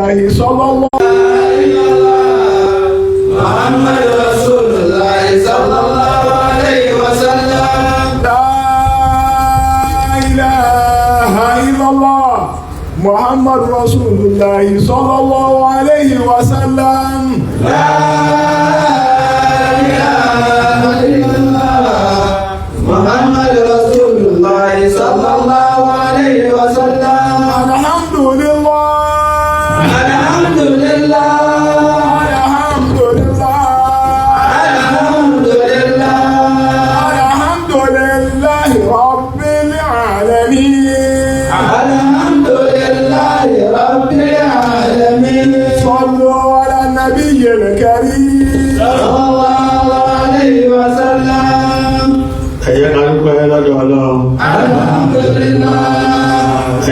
sallallahu Muhammad Rasulullah sallallahu alayhi wa sallam. La ilaha illallah Muhammad Rasulullah sallallahu alayhi wa sallam. La ilaha illallah Muhammad Rasulullah sallallahu alayhi wa sallam. Alhamdulillah. Alhamdulillah. Ẹ̀yẹ́ ká dúpẹ́ lọ́dọ̀ Ọlọ́run. Alhamdulillah.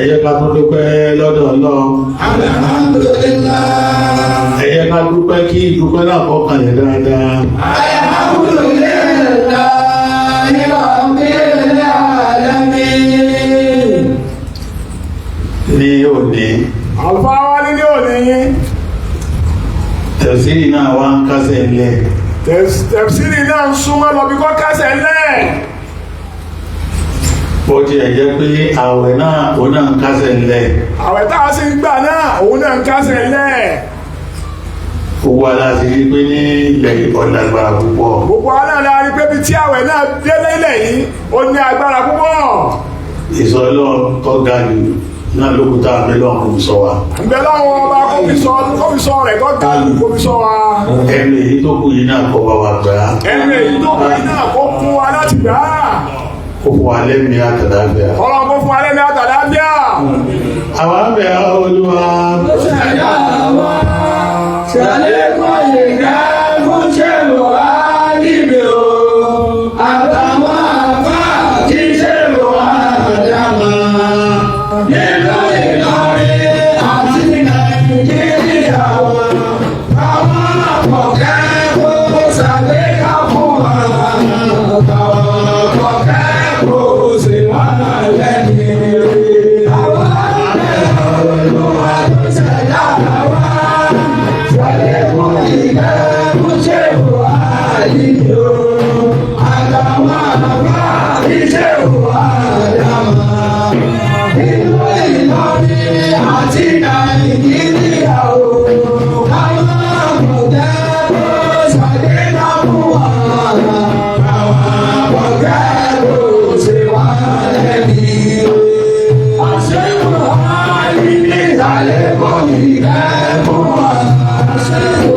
Ẹ̀yẹ́ ká tún dúpẹ́ lọ́dọ̀ Ọlọ́run. Alhamdulillah. Ẹ̀yẹ́ ká dúpẹ́ kí ìdúpẹ́ náà kọ́ kalẹ̀ dáadáa. Alhamdulillah rabbil alamin. Ní òní, Àlùfáà wa ní òní. tẹ̀síìrì náà wá ń kásẹ̀ ńlẹ̀. Tẹ̀síìrì náà ń súnmọ́ lọ bí kò kásẹ̀ ńlẹ̀. Bó tiẹ̀ jẹ́ pé àwẹ̀ náà òun náà ń kásẹ̀ ńlẹ̀. Àwẹ̀ tá a sì ń gbà náà òun náà ń kásẹ̀ ńlẹ̀. Gbogbo aláṣẹ rí pé ní ilẹ̀ ìbọ̀lágbára púpọ̀. Gbogbo aláàlá la rí pé bí tí àwẹ̀ náà délé ilẹ̀ yìí ó ní agbára púpọ̀. Ìsọ̀ Ọlọ́run tó ga jù náà lókùtà mẹ́lọ́n kò fi sọ wa. Ǹbẹ̀ láwọn ọba kó fi sọ rẹ̀ tó ga jù kó fi sọ wa. Ẹnu èyí tó kù yìí náà kọ́ bá wa gbà á. Ẹnu èyí tó kù yìí náà kó fún wa láti gbà á. Kó fún wa lẹ́mìí àtàlábíà. Ọlọ́run kó fún wa lẹ́nu àtàlábíà. Àwọn àbẹ̀ Olúwa. Ṣẹ̀dá wa ṣàlékún ìgbà fún ṣẹ̀rù àdìbò àtàwọn àbá tí ṣẹ̀rù àdàmà nínú Ìlọrin àti Nàìjíríà wọn. Àwọn àpọ̀kẹ́ kó ṣàgbéga fún wa. Àwọn àpọ̀kẹ́ kó sì wá lẹ́yìn rẹ̀. Àwọn àbẹ̀ Olúwa tó ṣẹ̀dá wa. Ṣàlékún ìgbà fún ṣẹ̀rù àdìbò àtàwọn àbá tí ṣẹ̀rù àdàmà nínú Ìlọrin àti Nàìjíríà o. Àwọn àpọ̀kẹ́ kó ṣàgbéga fún wa. Àwọn àpọ̀kẹ́ kó sì wá lẹ́yìn rẹ̀. Àṣẹ́kù àárín ní ṣàlékún ìgbà fún wa. Àṣẹ́kù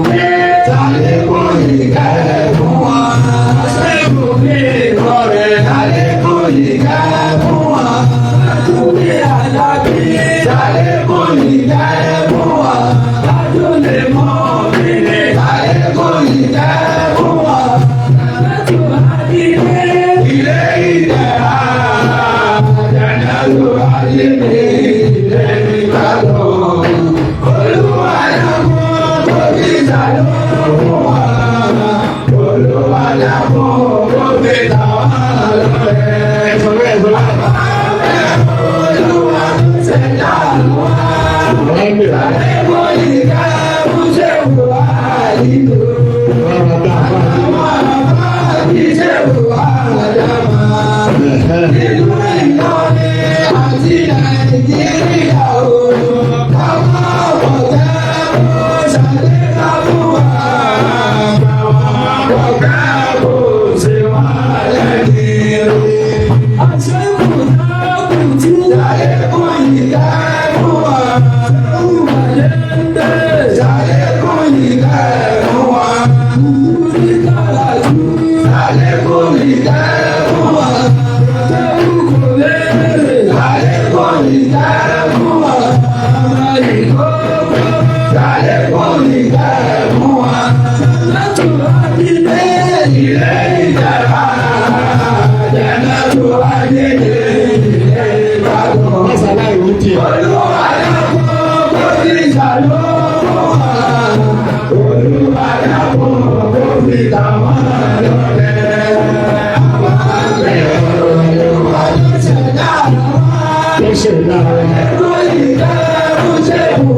ní ṣàlékún ìgbà fún wa. Àṣẹ́kù ní ìrọ̀rẹ́ ṣàlékún ìgbà fún wa. Àtúndé Àlàbí ṣàlékún ìgbà fún wa. Àtúndé Mọ́mìnì ṣàlékún ìgbà fún wa. Àtúndé Adìyẹ ilé ìdẹ̀ra. Àjànàlú Adìyẹ ilé ìbàdàn. Olúwa dákun kó fi ṣàlékún fún wa. Olúwa dákun kó fi tà wá lọ́rẹ. Olúwa tó ṣẹ̀dá wa. Ṣàlékún ìgbà fún ṣẹ̀rù àdìbò. Àwọn àbá tí ṣẹ̀rù àdàmà. Nínú Ìlọrin àti Nàìjíríà o. Àwọn àpọ̀kẹ́ kó ṣàlékún fún wa. Àwọn àpọ̀kẹ́ kó sì wá lẹ́yìn rẹ̀. Àṣẹ́kù dákun tí ṣàlékún ìgbà fún wa. Ṣàlékún ìgbà fún wa. Ṣàlékún ìgbà fún wa. Ṣàlékún ìgbà fún wa. Ṣàlékún ìgbà fún wa. Ilé ìjẹ̀bá. Àjànàlú Adìyẹ ilé ìbàdàn. Olúwa dákun kó fi ṣàlékún wa. Olúwa dákun kó fi tà wá lọ́rẹ. Àwọn àgbẹ̀ Olúwa tó ṣẹ̀dá wa. Ṣẹ̀dá wa. Ẹ̀kọ́ ìgbà fún ṣẹ̀rù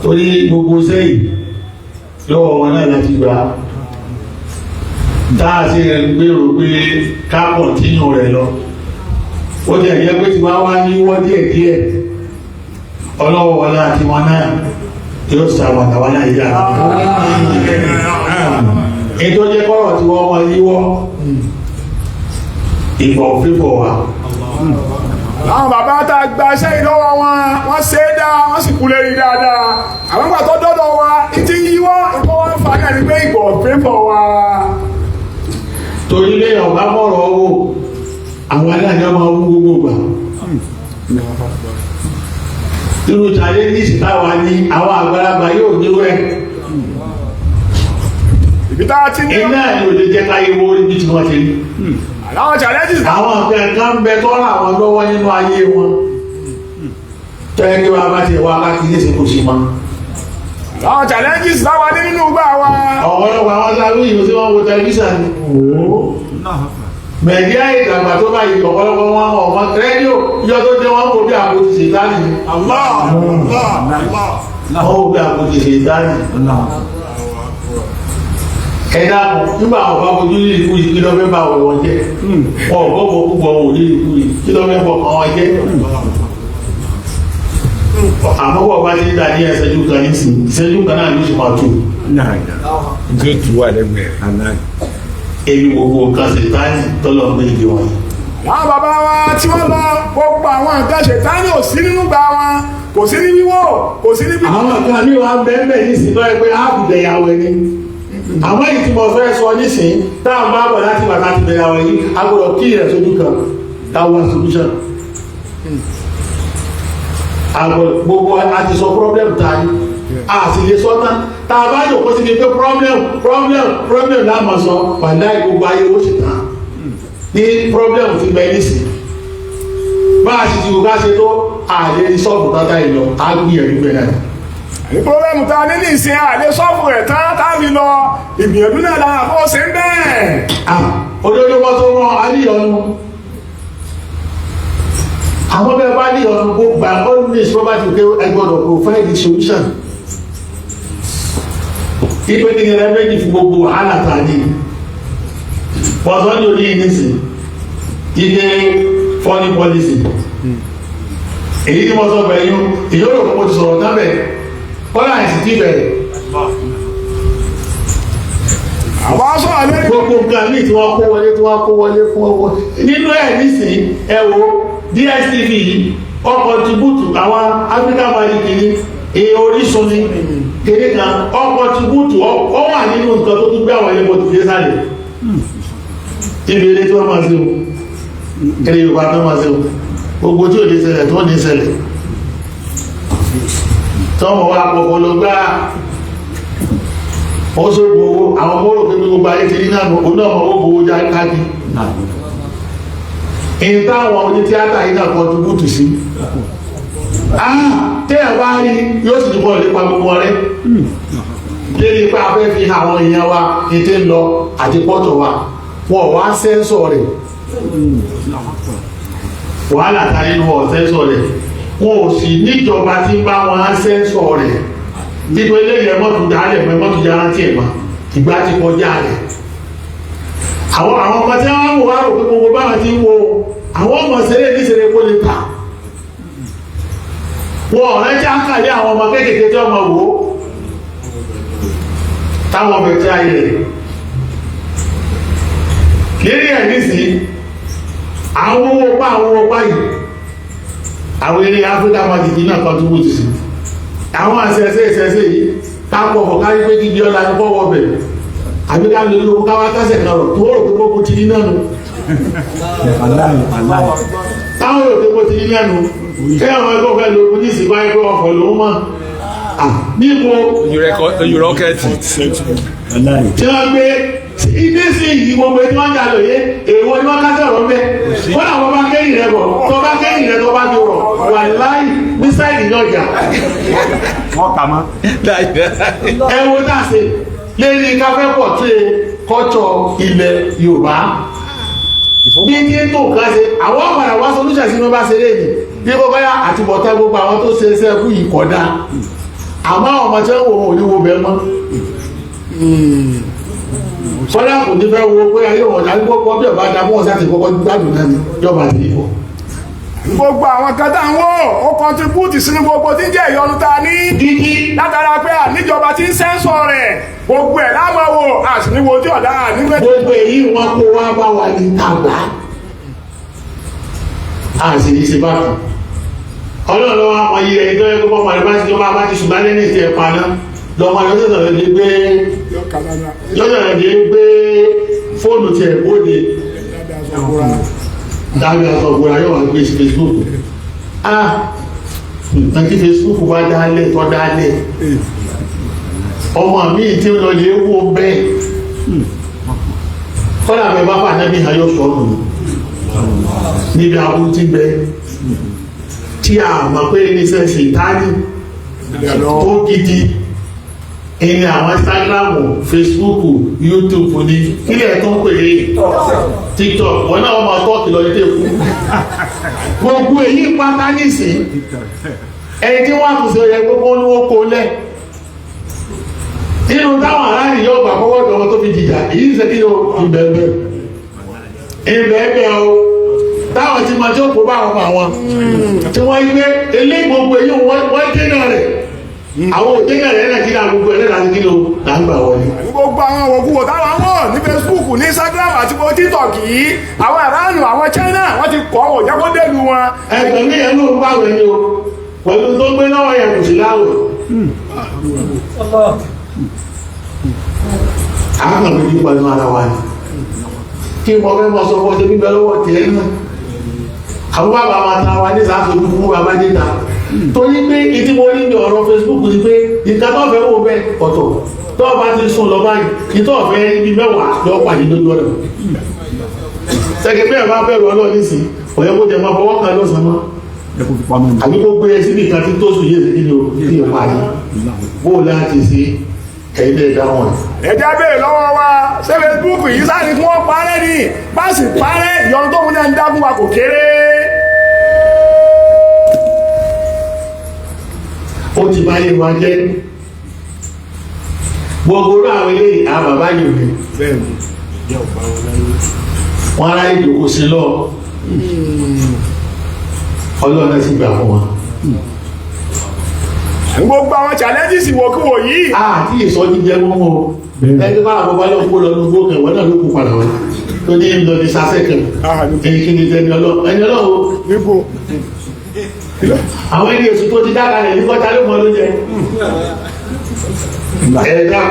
torí gbogbo sẹ́yìn lọ́wọ́ wọn náà láti gbà dáàsí rẹ̀ ń gbèrò pé kápọ̀ tínú rẹ̀ lọ ó jẹ́ ìyẹ́ pé tí wá wá ní wọ́n díẹ̀ díẹ̀ ọlọ́wọ́ wọn láti wọn náà yóò sàwọn àtàwọn náà yíyá ètò jẹ́ kọ́rọ̀ tí wọ́n wọ́n yíwọ́ ìbọ̀ fífọ̀ wa àwọn bàbá tá a gba iṣẹ́ ìlọ́wọ́ wọn wọ́n ṣe é dá wọ́n sì kú lérí dáadáa àwọn ìgbà tó dọ́dọ̀ wa ìdí yíwọ́ ìkọ́ wọn fà náà ní pé ìbọ̀ fífọ̀ wa. torí lé ọ̀gá mọ̀rọ̀ owó àwọn aláàjọ máa wú gbogbo gbà irú challenges táwa ní àwọn àgbàlagbà yóò níwẹ̀ ibi tá a ti ní iná ni ò lè jẹ́ káyé wo ibi tí wọ́n ti rí àwọn challenges àwọn nǹkan ń bẹ tọ́ra àwọn lọ́wọ́ nínú ayé wọn tẹ́lẹ̀ kí wọ́n bá ti wá láti ní ìsìnkú sí mọ́ àwọn challenges láwa ní nínú gbà wa. ọ̀pọ̀lọpọ̀ àwọn sáré ìlú tí wọ́n wo tẹlifíṣàn ni. mẹ̀díà ìdàgbà tó báyìí ọ̀pọ̀lọpọ̀ wọn ọmọ rédíò yọ tó dé wọn kò bí àpótí ṣètánì. wọ́n kò bí àpótí ṣètánì. ẹ̀dá nígbà àwọn bá fojú ní ìlú yìí kí ló fẹ́ bá wọn jẹ́ wọn ò gbọ́ púpọ̀ wọn ò ní ìlú yìí kí ló fẹ́ bọ̀ wọn jẹ́. àmọ́wọ́ bá ti dà ní ẹsẹ̀jú kan ní sí ìṣẹ́jú kan náà ló ṣe máa tó. géètì wà lẹ́gbẹ̀ẹ́ àná. èyí gbogbo nǹkan ṣètánì tọ́lọ̀ ń gbé ìdí wọn. àwọn bàbá wa tí wọ́n lọ gbogbo àwọn nǹkan ṣètánì ò sí nínú gbà wọn kò sí ní wíwò kò sí ní bíbí. àwọn kan ní wàá bẹ́ẹ̀ bẹ́ẹ̀ ní ìsìn náà pé áàbùdẹ̀ ìyàwó ẹni. àwọn èyí tí mo fẹ́ sọ nísìn táwọn bá bọ̀ láti bàtà ti bẹ̀rẹ̀ àwọn yìí agbọ́dọ̀ kí ìrẹ̀ sójú kan táwọn solution. gbogbo àti sọ problem ta ni a sì lè sọ tán tá a bá yòókó sí ni pé problem láàmú sọ pàdé gbogbo ayé ó sì tán ní problem ti bẹ nísì bá a sì ti wò ká ṣe tó àlè sọ́ọ̀bù tátà ìlọ á gbìyànjú bẹ́ẹ̀ náà. problem ta ní ìsìn àlè sọ́ọ̀bù rẹ̀ tán tábì lọ ìgbìyànjú náà lára bó ṣe ń bẹ́ẹ̀. òdodo wọn tó rán alíyọnu àwọn bẹ́ẹ̀ bá ní ọ̀nà gbogbo always property pé ẹgbọ́dọ̀ provide the solution ipe kí ni ẹlẹ́mẹ́jì fún gbogbo wàhálà tàbí pọ̀sán ní orí ìnísì ilé foreign policy èyí tí mo sọ bẹ̀rẹ̀ yóò rò fún mo ti sọ̀rọ̀ tábẹ̀ kọ́lá àìsí tí bẹ̀rẹ̀ àwọn aṣọ àlẹ́ gbogbo nǹkan ní tí wọ́n kó wọlé fún ọwọ́ nínú ẹ̀ nísìn ẹ wo DSTV ọkọ̀ tìbútù àwọn African Mali kìíní orísun ní kéde kan ọkọ̀ tìbútù ọ wà nínú nǹkan tó tún gbé àwọn ilé mọ̀tò fìdí sálẹ̀ ibi ilé tí wọ́n máa ṣe o eré Yorùbá tó máa ṣe o gbogbo tí ò ní ṣẹlẹ̀ tó ní ṣẹlẹ̀ tọ́mọ̀ wa pọ̀pọ̀ lọ gbá ó ṣe gbowó àwọn ọmọ òrò pé gbogbo ayé ti rí náà oná ọmọ owó gbowó já káàkiri èyí táwọn oní tíátà yìí náà kọntribútù sí tí ẹ̀ bá rí yóò sì túbọ̀ nípa gbogbo rẹ̀ lérí pé a fẹ́ fi àwọn èèyàn wa ètè lọ àti pọ́tò wa wọ́n wá sẹ́ńsọ̀ rẹ̀ wàhálà ta nínú ọ̀ sẹ́ńsọ̀ rẹ̀ wọn ò sì níjọba tí bá wọn sẹ́ńsọ̀ rẹ̀ dípò eléyìí ẹ mọ́tò dálẹ̀ mọ́ mọ́tò jára tí ẹ̀ mọ́ ìgbà ti kọjá rẹ̀ àwọn ọmọ tí wọ́n wò wá rò pé gbogbo báwọn ti ń wo àwọn ọmọ sẹ́lẹ̀ ní sẹ́lẹ̀ kó lè ta wọn ọ̀rẹ́ tí a ń kàlẹ́ àwọn ọmọ kéékèèké tí ọmọ wò ó táwọn ọbẹ̀ tí a yẹ lérí ẹ̀ nísìnyí àwọn owó pa yìí àwọn eré Áfíríkà máa ti di náà kan tó wò ti sí àwọn àṣẹṣẹ yìí kápọ̀ ọ̀fọ̀ kárí pé kí ọlá ní bọ́wọ́ bẹ̀rẹ̀ àbí ká lè lówó káwá kásẹ̀ kan rọ̀ tó rò pé gbogbo ti ní náà nù táwọn rò pé gbogbo ti ní náà nù kí àwọn ẹgbẹ́ ọ̀fẹ́ lówó ní ìsìnkú ayé pé ọ̀fọ̀ lòún mọ̀ níbo yúrọ́kẹ́tì tí wọ́n gbé ilé sí ìdí gbogbo tí wọ́n jà lóye èèwọ̀ ni wọ́n kásẹ̀ ọ̀rọ̀ bẹ́ẹ̀ wọ́n àwọn bá kẹ́yìn rẹ̀ bọ̀ tó bá kẹ́yìn rẹ̀ tó bá fi rọ̀ wà láì ní sáìdì náà jà wọ́n kà mọ́ ẹwọ dáṣe lérí káfẹ́ pọ̀ tí kọ́tọ̀ ilẹ̀ Yorùbá bí kí n tó nǹkan ṣe àwọn àpàdà wá solúṣà sí mẹ́bá ṣe léèdì bí kó báyà àti bọ̀tá gbogbo àwọn tó ṣe iṣẹ́ ẹkú yìí kọ̀dá àmọ́ àwọn ọmọ tí wọ́n wò wọn ò ní wo bẹ́ẹ̀ mọ́ kọ́lá kò ní fẹ́ wo pé ayé wọn àti gbogbo bí ọba dábọ̀ ọ̀sán ti kọ́kọ́ gbádùn náà ni yọba ti yíwọ̀ gbogbo àwọn kan tá ń wò ó kọntribútì sínú gbogbo tí ń jẹ́ ìyọnu ta ní dídí látara pé àníjọba tí ń sẹ́ńsọ̀ rẹ̀ gbogbo ẹ̀ láwọn wò àti níwo ojú ọ̀dá nígbẹ́ gbogbo èyí wọn kó wá bá wa ní tàgbà a sì ní ṣe bákan ọlọ́run lọ́wọ́ àwọn yìí ẹni tó yẹ kó bọ́ màlúbá sí ọba bá ti ṣùgbọ́n lẹ́ni ìtẹ̀ paná lọ́mọ lọ́sọ̀rọ̀ lè gbé fóònù tiẹ̀ bóde dábí aṣọ ògbóra yóò wá gbé sí Facebook nǹkan tí Facebook wá dálẹ̀ tọ́ dálẹ̀ ọmọ mi tí ó lọ lè wó bẹ́ẹ̀ kọ́lá mi bá fà nábì ayọ́ sọ́nù níbi aburú tí bẹ tí a mọ̀ pé ní sẹ́sì ìtàní tó gidi ìní àwọn Instagram, Facebook, YouTube ní kílẹ̀ tó ń pè é TikTok wọn náà wọ́n máa tọ́ọ̀kì lọ nílé fún gbogbo èyí pátá nísìn ẹni tí wọ́n kù sí ọyẹ gbogbo olówó kó lẹ̀ nínú táwọn aráàlú yóò gbà kọ́wọ́ dọ̀wọ́ tó fi jìjà èyí ń sẹ́kí yóò ìbẹ̀ẹ̀bẹ̀ o táwọn tí ma jọ́ kó bá àwọn tí wọ́n yí pé ilé gbogbo èyí wọ́n dènà rẹ̀ àwọn òdènà rẹ̀ nàìjíríà gbogbo ẹ̀rẹ́ láti kí ló là ń gbà wọlé. gbogbo àwọn òkúwò táwọn wọ̀ ní Facebook ní Instagram àti gbogbo TikTok yìí àwọn aráàlú àwọn China wọ́n ti kọ́ ọ̀ jẹ́ kó délù wọn. ẹgbẹ̀mí yẹn ló ń bá wẹ̀ ni o pẹ̀lú tó gbé lọ́wọ́ yẹn kò sí láwẹ̀. àwọn àgbẹ̀ yìí pẹ̀lú ara wa ni kí mo fẹ́ mọ sọ fún ọjọ́ bíbẹ́ lọ́wọ́ tẹ̀ náà àwọn bàbá máa ta wa ní sàásòjú fún bàbá níta torí pé ìdí mo rí ní ọ̀rọ̀ Facebook ni pé ìta tó fẹ́ wò bẹ́ẹ̀ ọ̀tọ̀ tó bá ti sùn lọ báyìí ìtọ́ ọ̀fẹ́ ibi mẹ́wàá lọ pàdé lójú ọ̀rọ̀ sẹ́kẹ̀ bẹ́ẹ̀ bá bẹ̀rù ọlọ́ọ̀ nísìn ọ̀yẹ́ kó jẹ máa fọwọ́ kan lọ́sàn-án àbí kó gbé ẹsí nìkan tí tó sùn yé sí kí ni o kí o parí bó láti ṣe ẹ̀yìn ìdáhùn ẹ̀. ẹ̀jẹ̀ bẹ́ẹ̀ lọ́wọ́ wa ṣé Facebook yìí sáà ní kí wọ́n parẹ́ ni bá sì parẹ́ ìyọ̀n tó ń dá fún wa kò kéré. ó ti bá yé wa jẹ́ gbogbo àwọn eléyìí àwọn bàbá yìí ò ní wọ́n ará ìdòkó sí lọ ọlọ́run sì gbà fún wa. gbogbo àwọn challenges ìwòkúwò yìí. àti ìsọ jíjẹ mọ́ mọ́ ẹgbẹ́ bá àbọ̀bá lọ kó lọ ní gbókè wọ́n náà ló kú padà wọ́n tó ní ìlọ ní sásẹ̀kẹ̀ èyí kí ni ẹni ọlọ́wọ́ àwọn ẹni èsù tó ti dákalẹ̀ ní kọjá ló mọ́ ló jẹ ẹ̀dá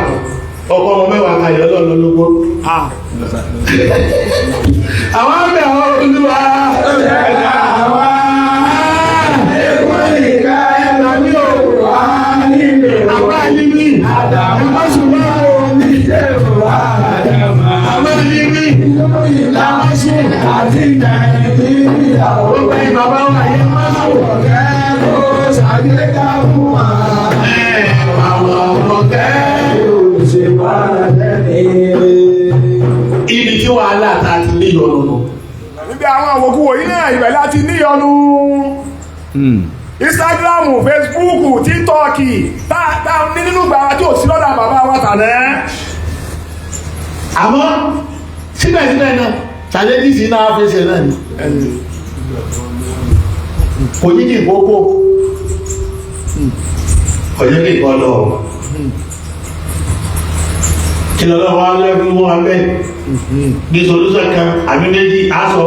ọkọ̀ ọmọ mẹ́wàá kalẹ̀ ọlọ́run lógó àwọn ọmọ olúwa ẹ̀dá wa ẹ̀kọ́ ìka ẹ̀rọ ní òwúrọ̀ àwọn àyíní ẹ̀mọ́sùnmọ́ omi ẹ̀rọ àwọn àyíní làwọn ṣe àti nàìjíríà gbogbo ìbàbá wà yẹn máa wọ̀ kẹ́rù ṣàgbéga fún wa àwọn ọmọ kẹ́rù ṣe wà lẹ́nu. ibi tí wàhálà ta ti ní ìyọnu. níbi àwọn àwòkúwò yìí náà ìbẹ̀ láti níyọnu. Instagram, Facebook, TikTok tá nínú gbàrà tí ò sí lọ́dà bàbá wa tànẹ́. àmọ́ síbẹ̀síbẹ̀ náà challenges náà fẹsẹ̀ náà ni kò ní kí ìkókó ọjọ́ kí ìkọ́ lọ kí lọ́lọ́ wá lẹ́gbẹ̀ẹ́ mú abẹ́ ní solúsọ̀ kan àbí méjì aṣọ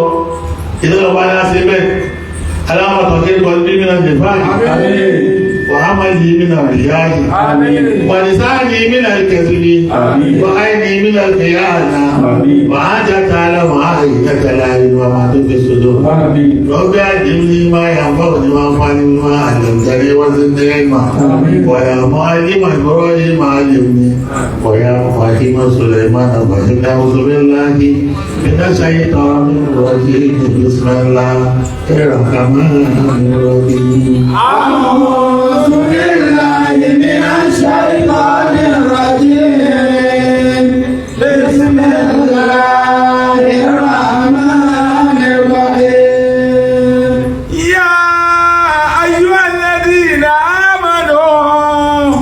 ìdọ́lọ́wọ́ aláṣẹ bẹ́ẹ̀ aláwọ̀tọ̀ kí ẹgbọ́n ní mìíràn jẹ̀fáàjì وعملي من الرياء ولساني من الكذب وعيني من الخيانة وحاجة على معاينة العين وما تخفي الصدور رب علمني ما ينفعني وانفعني ما علمتني وزدني علما ويا معلم إبراهيم علمني ويا مفاهيم سليمان فهمنا أعوذ بالله من الشيطان الرجيم بسم الله الرحمن الرحيم أعوذ بالله من الشيطان الرجيم بسم الله الرحمن الرحيم يا أيها الذين آمنوا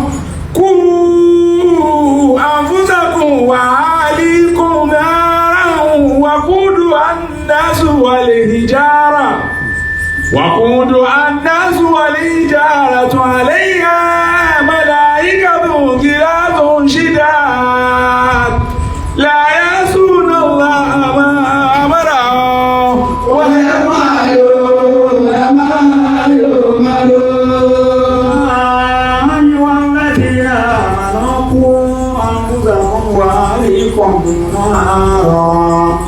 قوا أنفسكم وأهليكم نارا وقودها الناس والحجارة عليها ملائكة غلاظ شداد لا يعصون الله ما أمرهم ويفعلون ما يؤمرون. أيها الذين آمنوا قوا أنفسكم وأهليكم نارا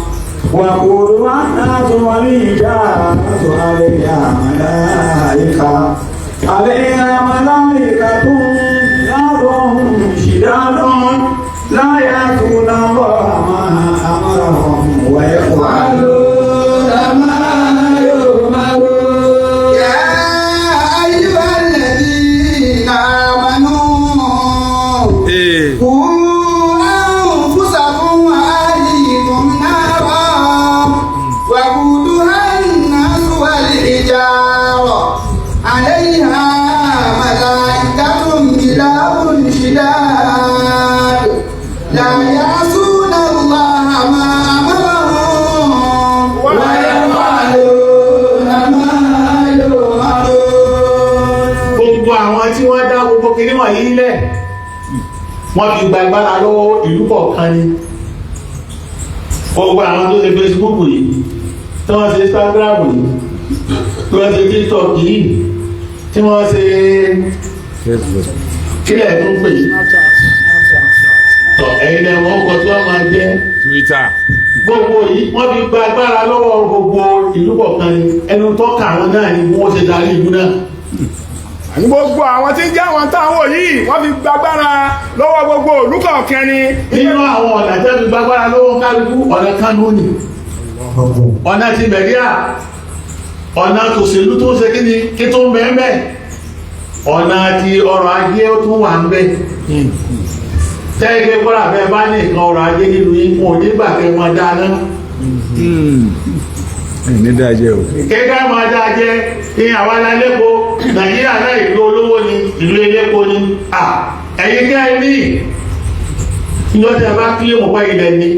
وقودها الناس والحجارة عليها ملائكة غلاظ شداد لا يعصون الله ما أمرهم ويفعلون ما يؤمرون. يا أيها الذين آمنوا شداد لا يعصون الله ما أمرهم ويفعلون ما يؤمرون. Gbogbo àwọn tí wọ́n dá gbogbo kìíní wọ̀nyí lẹ̀ wọ́n fi gba agbára lọ́wọ́ ìlú kọ̀ọ̀kan ni. Gbogbo àwọn tó ṣe Facebook yìí tí wọ́n ṣe Instagram yìí tí wọ́n ṣe TikTok yìí tí wọ́n ṣe kílẹ̀ tó ń pè yìí. Ẹ̀yin náà wọ́n kọ́ tí wọ́n máa jẹ́ Twitter. gbogbo yìí wọ́n fi gba agbára lọ́wọ́ gbogbo ìlú kọ̀ọ̀kan ni ẹnu tọ́ka àwọn náà ni wọ́n ṣe darí ìlú náà. Àní gbogbo àwọn tí ń jẹ́ àwọn táwọn yìí wọ́n fi gbàgbára lọ́wọ́ gbogbo ìlú kọ̀ọ̀kan ni. Nínú àwọn ọ̀nà tẹ́ fi gbàgbára lọ́wọ́ kálukú ọ̀nà Kánò ni ọ̀nà ti bẹ̀ríà ọ̀nà tòṣèlú tó ń ṣe kíni kí tó ń bẹ́ẹ̀ ọ̀nà ti ọrọ̀ ajé ó tún wà ń bẹ́ tẹ́ẹ̀kẹ́ kọ́lá bẹ́ẹ̀ bá ní nǹkan ọrọ̀ ajé nínú ipò nígbà kẹ́ máa dáná Ní dájẹ́ o. kẹ́kẹ́ máa dájẹ́ ní àwọn alẹ́kọ̀ọ́ Nàìjíríà náà ìlú olówó ni ìlú elépo ni ẹ̀yin kẹ́ ní ìjọ́tẹ̀ bá kílé mọ̀pá ilẹ̀ ni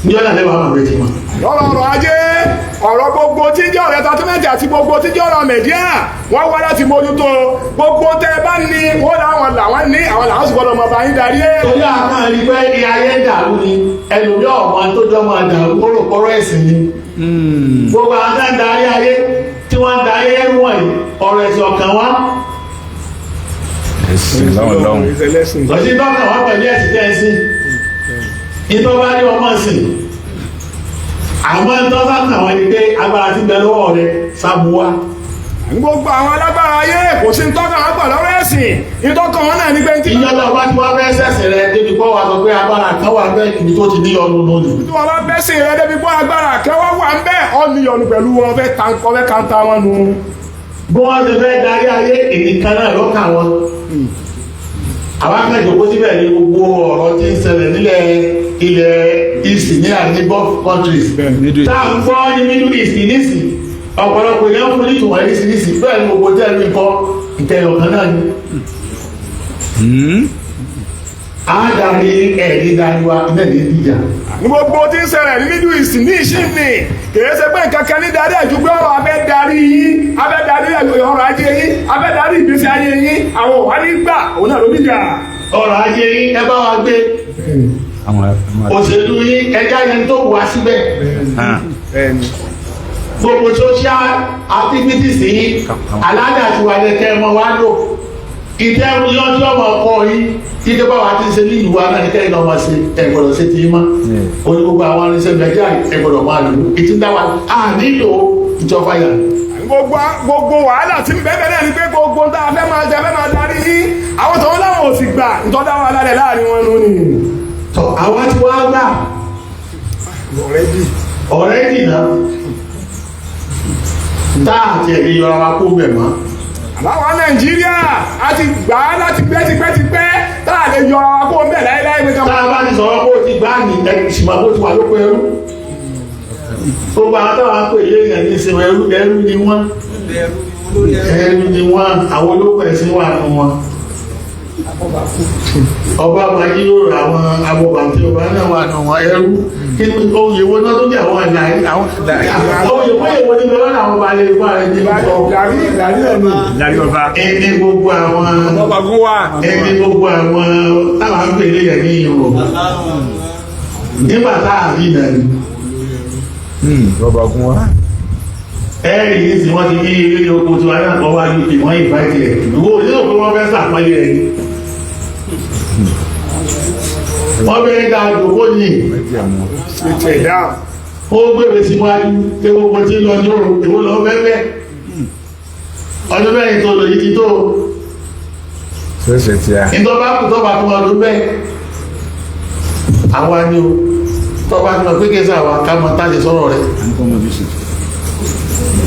ìjọ́tẹ̀ lẹ́wàá máa rẹ̀ ti mọ̀. Lọ́rọ̀ ọ̀rọ̀ ajé ọ̀rọ̀ gbogbo tí jẹ́ ọ̀rẹ́ tàtúmẹ̀tì àti gbogbo tí jẹ́ ọ̀rọ̀ mẹ̀díà wọ́n wá láti mójútó gbogbo tẹ́ bá ní wọ́n láwọn làwọn ní àwọn làwọn sì gbọ́dọ̀ mọ̀ bá yín darí ẹ̀. Torí àwọn àrí pé ní ayé dàrú ni ẹlòmí ọ̀mọ́ tó jọ máa dàrú ó rò pọ́rọ́ ẹ̀sìn ni. Gbogbo àwọn tá ń darí ayé tí wọ́n ń darí ẹrú wọ̀nyí ọ̀rọ̀ ẹ̀sìn ọ̀kan wá. Ẹ̀sìn lọ́wọ́ lọ́wọ́. Lọ́sí tọ́kàn wá pẹ̀lú ẹ̀sìn tẹ́ ẹ sí. Ìtọ́ bá ní ọmọ sìn. Àwọn ẹ̀tọ́ bá kàn wọ́n ni pé agbára ti bẹ lọ́wọ́ rẹ̀ sábúwá. Gbogbo àwọn alágbára ayé kò sí tọ́ka wọn pọ̀ lọ́rọ̀ ẹ̀sìn ìtọ́kàn wọn náà ní pé ìjọba bá ti wá fẹ́ sẹ̀sẹ̀ rẹ̀ débi pọ́ wa sọ pé agbára kan wà bẹ́ẹ̀ ibi tó ti ní ọdún lónìí. tí wọ́n bá bẹ́sìn rẹ̀ débi pọ́ agbára kẹwọ́ wà ń bẹ́ẹ̀ ọ́ níyọnu pẹ̀lú wọn fẹ́ kanta wọn nu. Bí wọ́n ti fẹ́ darí ayé èdè kan náà lọ́kàn wọn. Àwọn akẹ́jọ̀kọ́ síbẹ̀ ní gbogbo ọ̀rọ̀ tí ń ṣẹlẹ̀ nílẹ̀ ilẹ̀ East ní àdébọ̀ countries. Tá à ń gbọ́ ní Middle East nísì ọ̀pọ̀lọpọ̀ èèyàn fún ní ìtumọ̀ nísì bẹ́ẹ̀ ni gbogbo tẹ́lú nǹkan ìkẹyọ̀ kan náà ni. Àádárí ẹ̀rí dáríwá iná ní ìdíjà. Ní gbogbo tí ń ṣẹlẹ̀ ní Middle East ní ìṣìnì kìí ṣe pé nǹkan kan ní darí ẹ̀jú pé ọ̀rọ̀ abẹ́ darí yín abẹ́ darí ọrọ̀ ajé yín abẹ́ darí ìgbésí ayé yín àwọn òwá nígbà òun náà ló níjà. Ọrọ̀ ajé yín ẹ bá wa gbé òṣèlú yín ẹjá yẹn tó wà síbẹ̀. Gbogbo social activities yìí aládàá ti wà lẹ́kẹ́ ẹmọ wá lò ìtẹ́rù lọ́jọ́ ọmọ ọkọ̀ yìí títí bá wa ti ṣe ní ìwà náà nìkẹ́ ìlú ọmọ sí ẹgbọ̀dọ̀ sí ti mọ́ oní gbogbo àwọn arìnrìnṣẹ́ nàìjíríà ẹgbọ̀dọ̀ máa lò ìtí dáwà á nílò ìjọba yà. Gbogbo wàhálà tí ń bẹ́ẹ̀ náà ni pé gbogbo tá a fẹ́ máa jẹ fẹ́ máa darí yín àwọn tó ń láwọn ò sì gbà ìtọ́jà wà lálẹ́ láàrin wọn nù ni. Tọ́ àwọn tí wọ́n á gbà ọ̀rẹ́dì náà táà àti ẹ̀rí yọra wa kó bẹ̀ mọ́. Àbáwọn Nàìjíríà a ti gbà á láti tipẹ́tipẹ́ tá a lè yọra wa kó bẹ̀ láéláé pé ká. Tá a bá ti sọ̀rọ̀ kó o ti gbá ní ìṣìmọ̀ kó o ti wà lóko ẹrú. Gbogbo àwọn táwọn akó ilé ìyẹn ní ìsinmi ẹrú ni wọ́n. Ẹrú ni wọ́n àwọn olóko ẹ̀sìn wà nù wọn. Ọba Bàjíròrò àwọn abọ̀bàtí ọba náà wà nù wọn ẹrú. Kí ni oyè wo náà tó jẹ́ àwọn ẹ̀dá oyè wo ni bẹ́ẹ̀ náà àwọn balẹ̀ ìfọ̀ rẹ̀ ní ìfọ̀. Lárí ọba. Ẹni gbogbo àwọn ẹni gbogbo àwọn táwọn ń pè léyìn ní ìhò. Nígbà táà rí náà ni. Ọba gún wa. Ẹ̀rì yìí tí wọ́n ti ní ilé ní oko tí wọ́n náà kọ́ wá ní ìwọ̀n ìfàìtì ẹ̀. Ìwò nínú pé wọ́n fẹ́ sàpọ́lé ẹ̀. Wọ́n bẹ̀rẹ̀ dá àjòkó ní ó gbèrè síwájú tí gbogbo tí lọ ní òun ìwò lọ fẹ́fẹ́. Ọdún mẹ́rin tó lò yìí ti tó. Ṣẹ́ṣẹ́ tí a. Ìtọ́ba kù tọ́ba tó ọdún bẹ́ẹ̀. Àwa ni o. Tọ́ba tó lọ pé kéésà wa ká mọ táàlì sọ̀rọ̀ rẹ̀.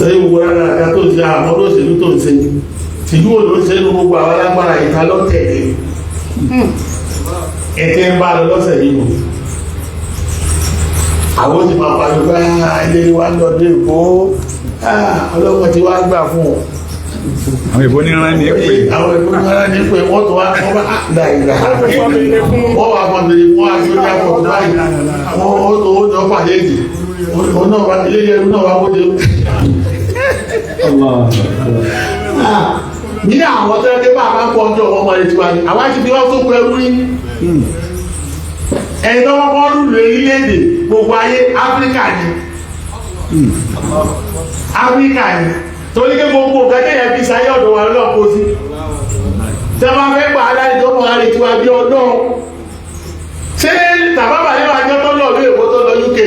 Lẹ́yìn gbogbo rárá ká tó ṣe àwọn olóṣèlú tó ń ṣe. Tìlú wo ló ń ṣe ní gbogbo àwọn alágbára ìta lọ́tẹ̀lé. Ẹ̀tẹ́ ń bá lọ lọ́sẹ̀ yìí wò. Àwọn ti máa pàdé bá ilé wa lọ dé ìbò. Ọlọ́pàá ti wá gbà fún ọ. àwọn ìbò ní rán ní pé àwọn ìbò ní rán ní pé wọ́n tó wá wọ́n bá dáìlà wọ́n wà fún mi wọ́n á gbé jápọ̀ báyìí wọ́n tó wọ́n tó pàdé èdè wọ́n náà wá ilé ẹrú náà wá bóde ní àwọn tó ẹgbẹ́ bá máa ń pọ̀ ọjọ́ ọmọ rẹ̀ tiwa ni àwọn ti fi wọ́n tó pẹ̀lú rí ẹni tó wọ́n kọ́ lùlù orílẹ̀-èdè gbogbo ayé Áfíríkà ni Áfíríkà ni torí pé gbogbo gẹ́gẹ́ yẹn fi sáyé ọ̀dọ̀ wa lọ́pọ̀ sí tí wọ́n fẹ́ gbà aláìsí tó mọ̀ rẹ̀ tiwa bí ọdún ṣé tàbábà nínú àjọ tó lọ lóye kó tó lọ UK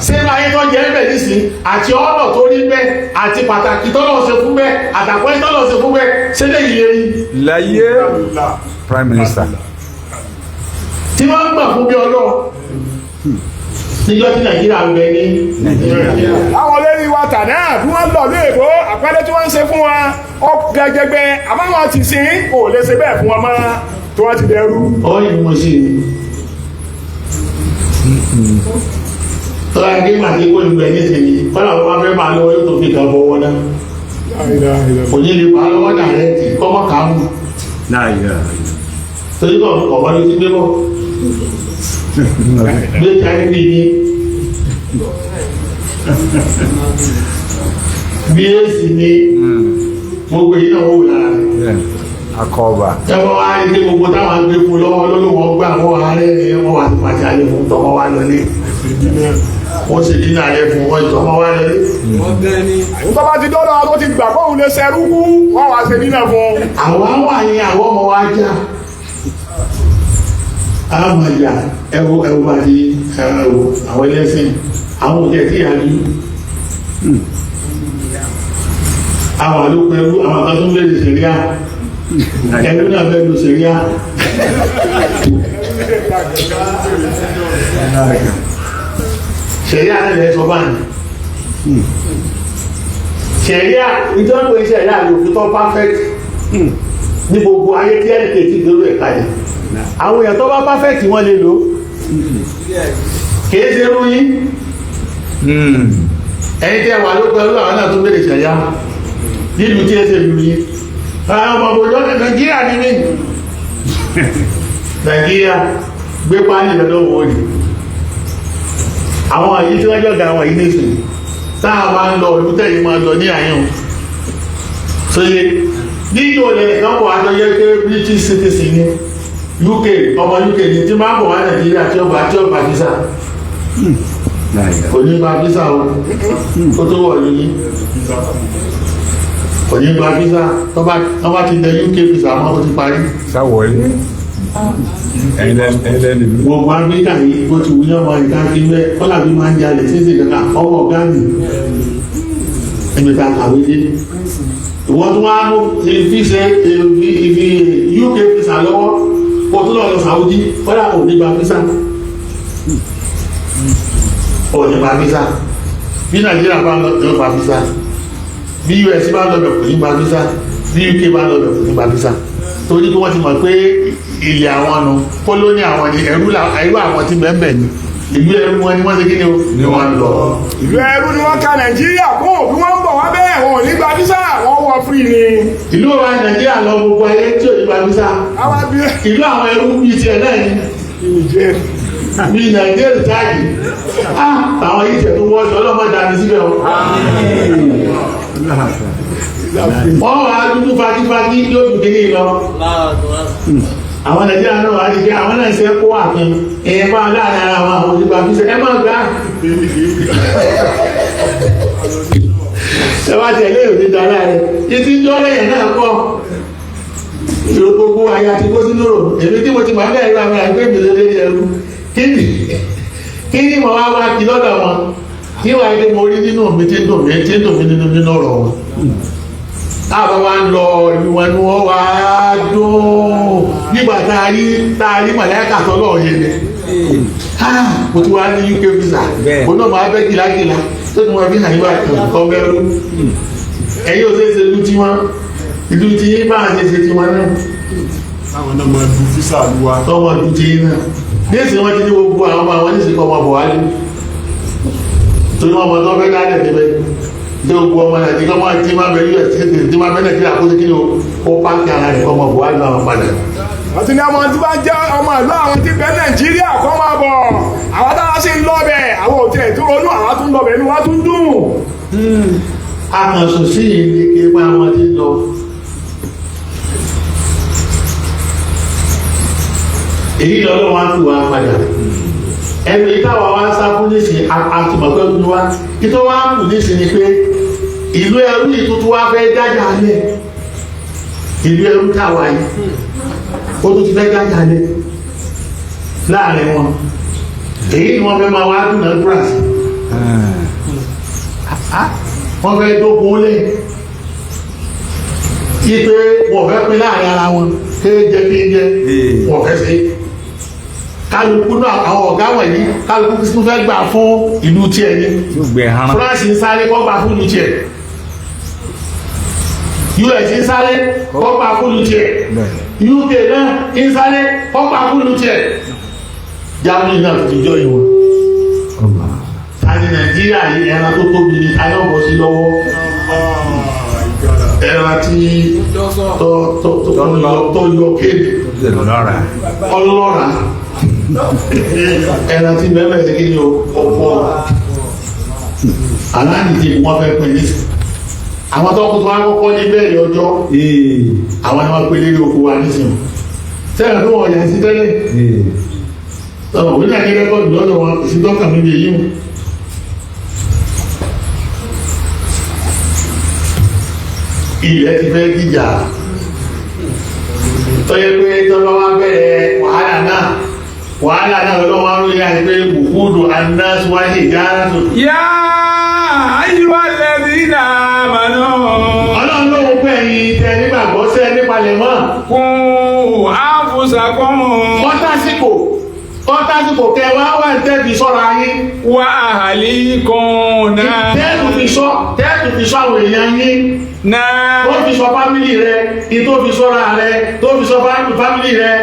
ṣé báyé tó jẹ́ ẹ̀bẹ̀ nísìn àti ọ̀rọ̀ tó rí bẹ́ẹ̀ àti pàtàkì tó lọ ṣe fún bẹ́ẹ̀ àtàkùn tó lọ ṣe fún bẹ́ẹ̀ ṣé lè yẹ yìí. láyé prime minister tí wọ́n ń gbà fún bí ọlọ́ níjọ́ tí Nàìjíríà ń bẹ ní Nàìjíríà. àwọn olórí wa tà náà bí wọ́n lọ lóyèbó àpẹẹrẹ tí wọ́n ń ṣe fún wa ó gẹ́gẹ́gbẹ́ àbáwọn ti sìn kò lè ṣe bẹ́ẹ̀ fún wa mọ́ tí wọ́n ti dẹrú. ó yìí mo sì tọ́lá ẹgbẹ́ màtí kó lù ẹ̀ ní tèmi kọ́lá wọn fẹ́ máa lọ́wọ́ yóò tó fi kàn fọwọ́ náà kò ní lè máa lọ́wọ́ dàrẹ́tì kọ́mọ́ kàámù torí kọ́ ọ̀wọ́ ló ti gbé bọ́ gbé jáde bí ní bí èsì ní gbogbo yìí náà wò lára rẹ̀ akọọba ẹwọ́n wá ní gbogbo táwọn gbé fún lọ́wọ́ lọ́lọ́wọ́ gbà wọ́n ààrẹ ni wọ́n wà sí pàtí alẹ́ fún tọ́mọ́ wá lọlé wọ́n sì dínà alẹ́ fún wọ́n tọ́mọ́ wá lọlé. nǹkan bá ti dọ́dọ̀ tó ti gbà kóhun lè ṣerú kú wọ́n wá ṣe dínà fún. àwọn wà ní àwọn ọmọ wa já àwọn àjà ẹwọ bá di ẹwọ àwọn ẹlẹ́sìn àwọn òjẹ́ tí a ní àwọn àlòpọ̀ ẹrú àwọn akásún lè ṣẹ̀ríà ẹnu náà bẹ́ẹ̀ ló ṣẹ̀ríà ṣẹ̀ríà lẹ́lẹ́ sọ báyìí ṣẹ̀ríà ìjọba ìṣẹ̀ríà lòfin tó perfect ní gbogbo ayé tí ẹnì kejì lórí ẹ̀ka yìí àwọn èèyàn tó bá perfect wọ́n lè lò kìí ṣe rú yín ẹni tí ẹwà ló pẹ̀lú àwọn náà tó bèèrè ṣẹ̀yà nílùú tí ẹ ṣe lù yín àwọn ọmọ òjò Nàìjíríà ní mí Nàìjíríà gbé pàálì lọ́dọ̀ wọ́n ni àwọn àyí tí wọ́n jọ́gà àwọn yìí nìsìn táà máa ń lọ ìlú tẹ́yìn máa lọ ní àyàn sóyé nínú olè kan bọ̀ àjọyẹ pé British citizen ní UK ọmọ UK ní tí máa bọ̀ wá Nàìjíríà tí ọba visa kò ní gba visa o kó tó wọ̀ lóyún kò ní gba visa tó bá ti dẹ UK visa mọ́ ó ti parí sáwọ̀lé ẹ̀lẹ́ni gbogbo Áfíríkà yìí bó ti wúyọ́ ọmọ ìka kí mẹ́ kọ́lá bí máa ń jalè sísè kankan ọwọ́ gáàmì ẹgbẹ̀ta kàwé dé ìwọ́n tún wá mú fi ṣe ìfi UK visa lọ́wọ́ kó tó lọ Saudi kọ́lá ò ní gba visa ò ní gba visa bí Nàìjíríà bá lọ gba visa bí US bá lọ bẹ̀ kò ní gba visa bí UK bá lọ bẹ̀ kò ní gba visa torí pé wọ́n ti mọ̀ pé ilẹ̀ àwọn nù kólóní àwọn ni ẹrú àwọn ti bẹ́ẹ̀ ni ìlú ẹrú wọn ni wọ́n ti kí ni wọ́n lọ. ìlú ẹrú ni wọ́n ka Nàìjíríà kún bí wọ́n ń bọ̀ wá bẹ́ẹ̀ wọn ò ní gba visa wọ́n wọ free ni. ìlú wa Nàìjíríà lọ gbogbo ayé tí ò ní gba visa ìlú àwọn ẹrú bíi tiẹ̀ náà ni bíi Nàìjíríà táàgì àwọn yìí tẹ̀ tó wọ́n ṣe ọlọ́mọdé àti síbẹ̀ wọn. wọ́n wà á dúdú fagífagí yóò dùn kíní lọ àwọn Nàìjíríà náà wà á di pé àwọn náà ṣe kó àfin èèyàn bá láàrin ara àwọn òṣìṣẹ́ àfihàn ẹ máa gbá ẹ bá tẹ̀lé òní dára rẹ̀ títí jọ́ lẹ́yìn náà kọ́ ìrò gbogbo àyà tí kó sínú rò èmi tí mo ti máa bẹ̀rẹ̀ àwọn àgbẹ̀ mi lé ẹrú kí ni mo wá wá kí lọ́dọ̀ wọn kí wàá ilé mo rí nínú mi tí ń dùn mí nínú ọ̀rọ̀ wọn táwọn wá ń lọ ìlú wọn ni wọ́n wá dùn nígbà tá a rí màláíkà tọ́lọ̀ yẹn ni mo ti wá ní UK visa mo náà máa bẹ́ gìlágìlá tó ní wọn fi hàn nígbà ọmọ ẹrú ẹ̀yìn ò ṣeéṣe ìlú tí yín bá ṣe ṣe ti wọn náà àwọn náà máa du visa luwa tọ́wọ́ ìlú tí yín náà ní èsì wọn ti ní gbogbo àwọn ọmọ àwọn oníṣẹ́ kọ́ ọmọ Buhari torí wọn mọ̀ tó fẹ́ dálẹ̀ níbẹ̀ tí ó gbọ́ ọmọ nàìjíríà máa tí máa bẹ us tí máa bẹ nàìjíríà kó kí ni ó pàkì ara rẹ̀ kọ́ ọmọ buhari náà wọn padà. wọ́n ti ní ọmọ tí bá jẹ́ ọmọ ìlú àwọn tí bẹ nàìjíríà kọ́ máa bọ̀ àwọn táwa sì ń lọ́bẹ̀ àwọn òtí ẹ̀ tó ronú àwọn tún lọ́bẹ̀ inú wa tún dùn. akànṣe sí ìlú kí pa àwọn tí lọ. èyí lọ́dọ̀ wá tù wá padà ẹnu ìtawà wá sá fún nísìn àtùmọ̀pẹ́ ọdún wa ìtọ́ wá kù nísìn ni pé ìlú ẹrú ìtútù wá fẹ́ dájà lẹ̀ ìlú ẹrú táwa yìí ó tún ti fẹ́ dájà lẹ̀ láàrin wọn èyí ni wọ́n fẹ́ máa wá dùn náà búrásì wọ́n fẹ́ dógún lẹ̀ ipe wọ́n fẹ́ pín láàrin ara wọn kéèjẹ kéèjẹ wọ́n fẹ́ ṣe kálukú náà àwọn ọ̀gá wọ̀nyí kálukú tún fẹ́ gbà fún ìlú tiẹ̀ ni France ń sáré kọ́ gbà fún ìlú tiẹ̀ US ń sáré kọ́ gbà fún ìlú tiẹ̀ UK náà ń sáré kọ́ gbà fún ìlú tiẹ̀ Germany náà ti jọ ìwọ̀n tani Nàìjíríà yìí ẹran tó tóbi ní ayọ́bọ̀ sí lọ́wọ́ ẹran tí tó yọ kéde ọlọ́ra ẹran tí bẹ́ẹ̀ sí kí ni ọ̀pọ̀ aláàdìdì wọ́n fẹ́ pín ní àwọn tó kú tó wá kọ́kọ́ ní bẹ́ẹ̀rẹ̀ ọjọ́ àwọn ni wọ́n pín lérí oko wa nísìnyí sẹ́yìn tó wọ́n yà sí tẹ́lẹ̀ ọ̀rọ̀ wíńdà ní rẹ́kọ̀dù lọ́dọ̀ wọn sí dọ́kà mi lè yíwọ̀n ilẹ̀ ti fẹ́ gíjà tó yẹ pé tọ́lọ́ wá bẹ̀rẹ̀ wàhálà náà lọ́wọ́ wá lórí àti pé bùkúdù anásíwájì gáárà tó. yá ayíwá lẹ́bí náà mànà. ọlọ́run ló wọ́n pẹ́ yìí tẹ nígbàgbọ́ sẹ́ nípalẹ̀ mọ́. kún àfúsàkún. ọ́tásìkò kẹwàá wà tẹ́ẹ̀fì sọ́ra yín. wà àhàlì kan náà. tẹ́ẹ̀tù fi sọ àwọn èèyàn yín. náà. tó fi sọ fámìlì rẹ ìtò fi sọ́ra rẹ tó fi sọ fámìlì rẹ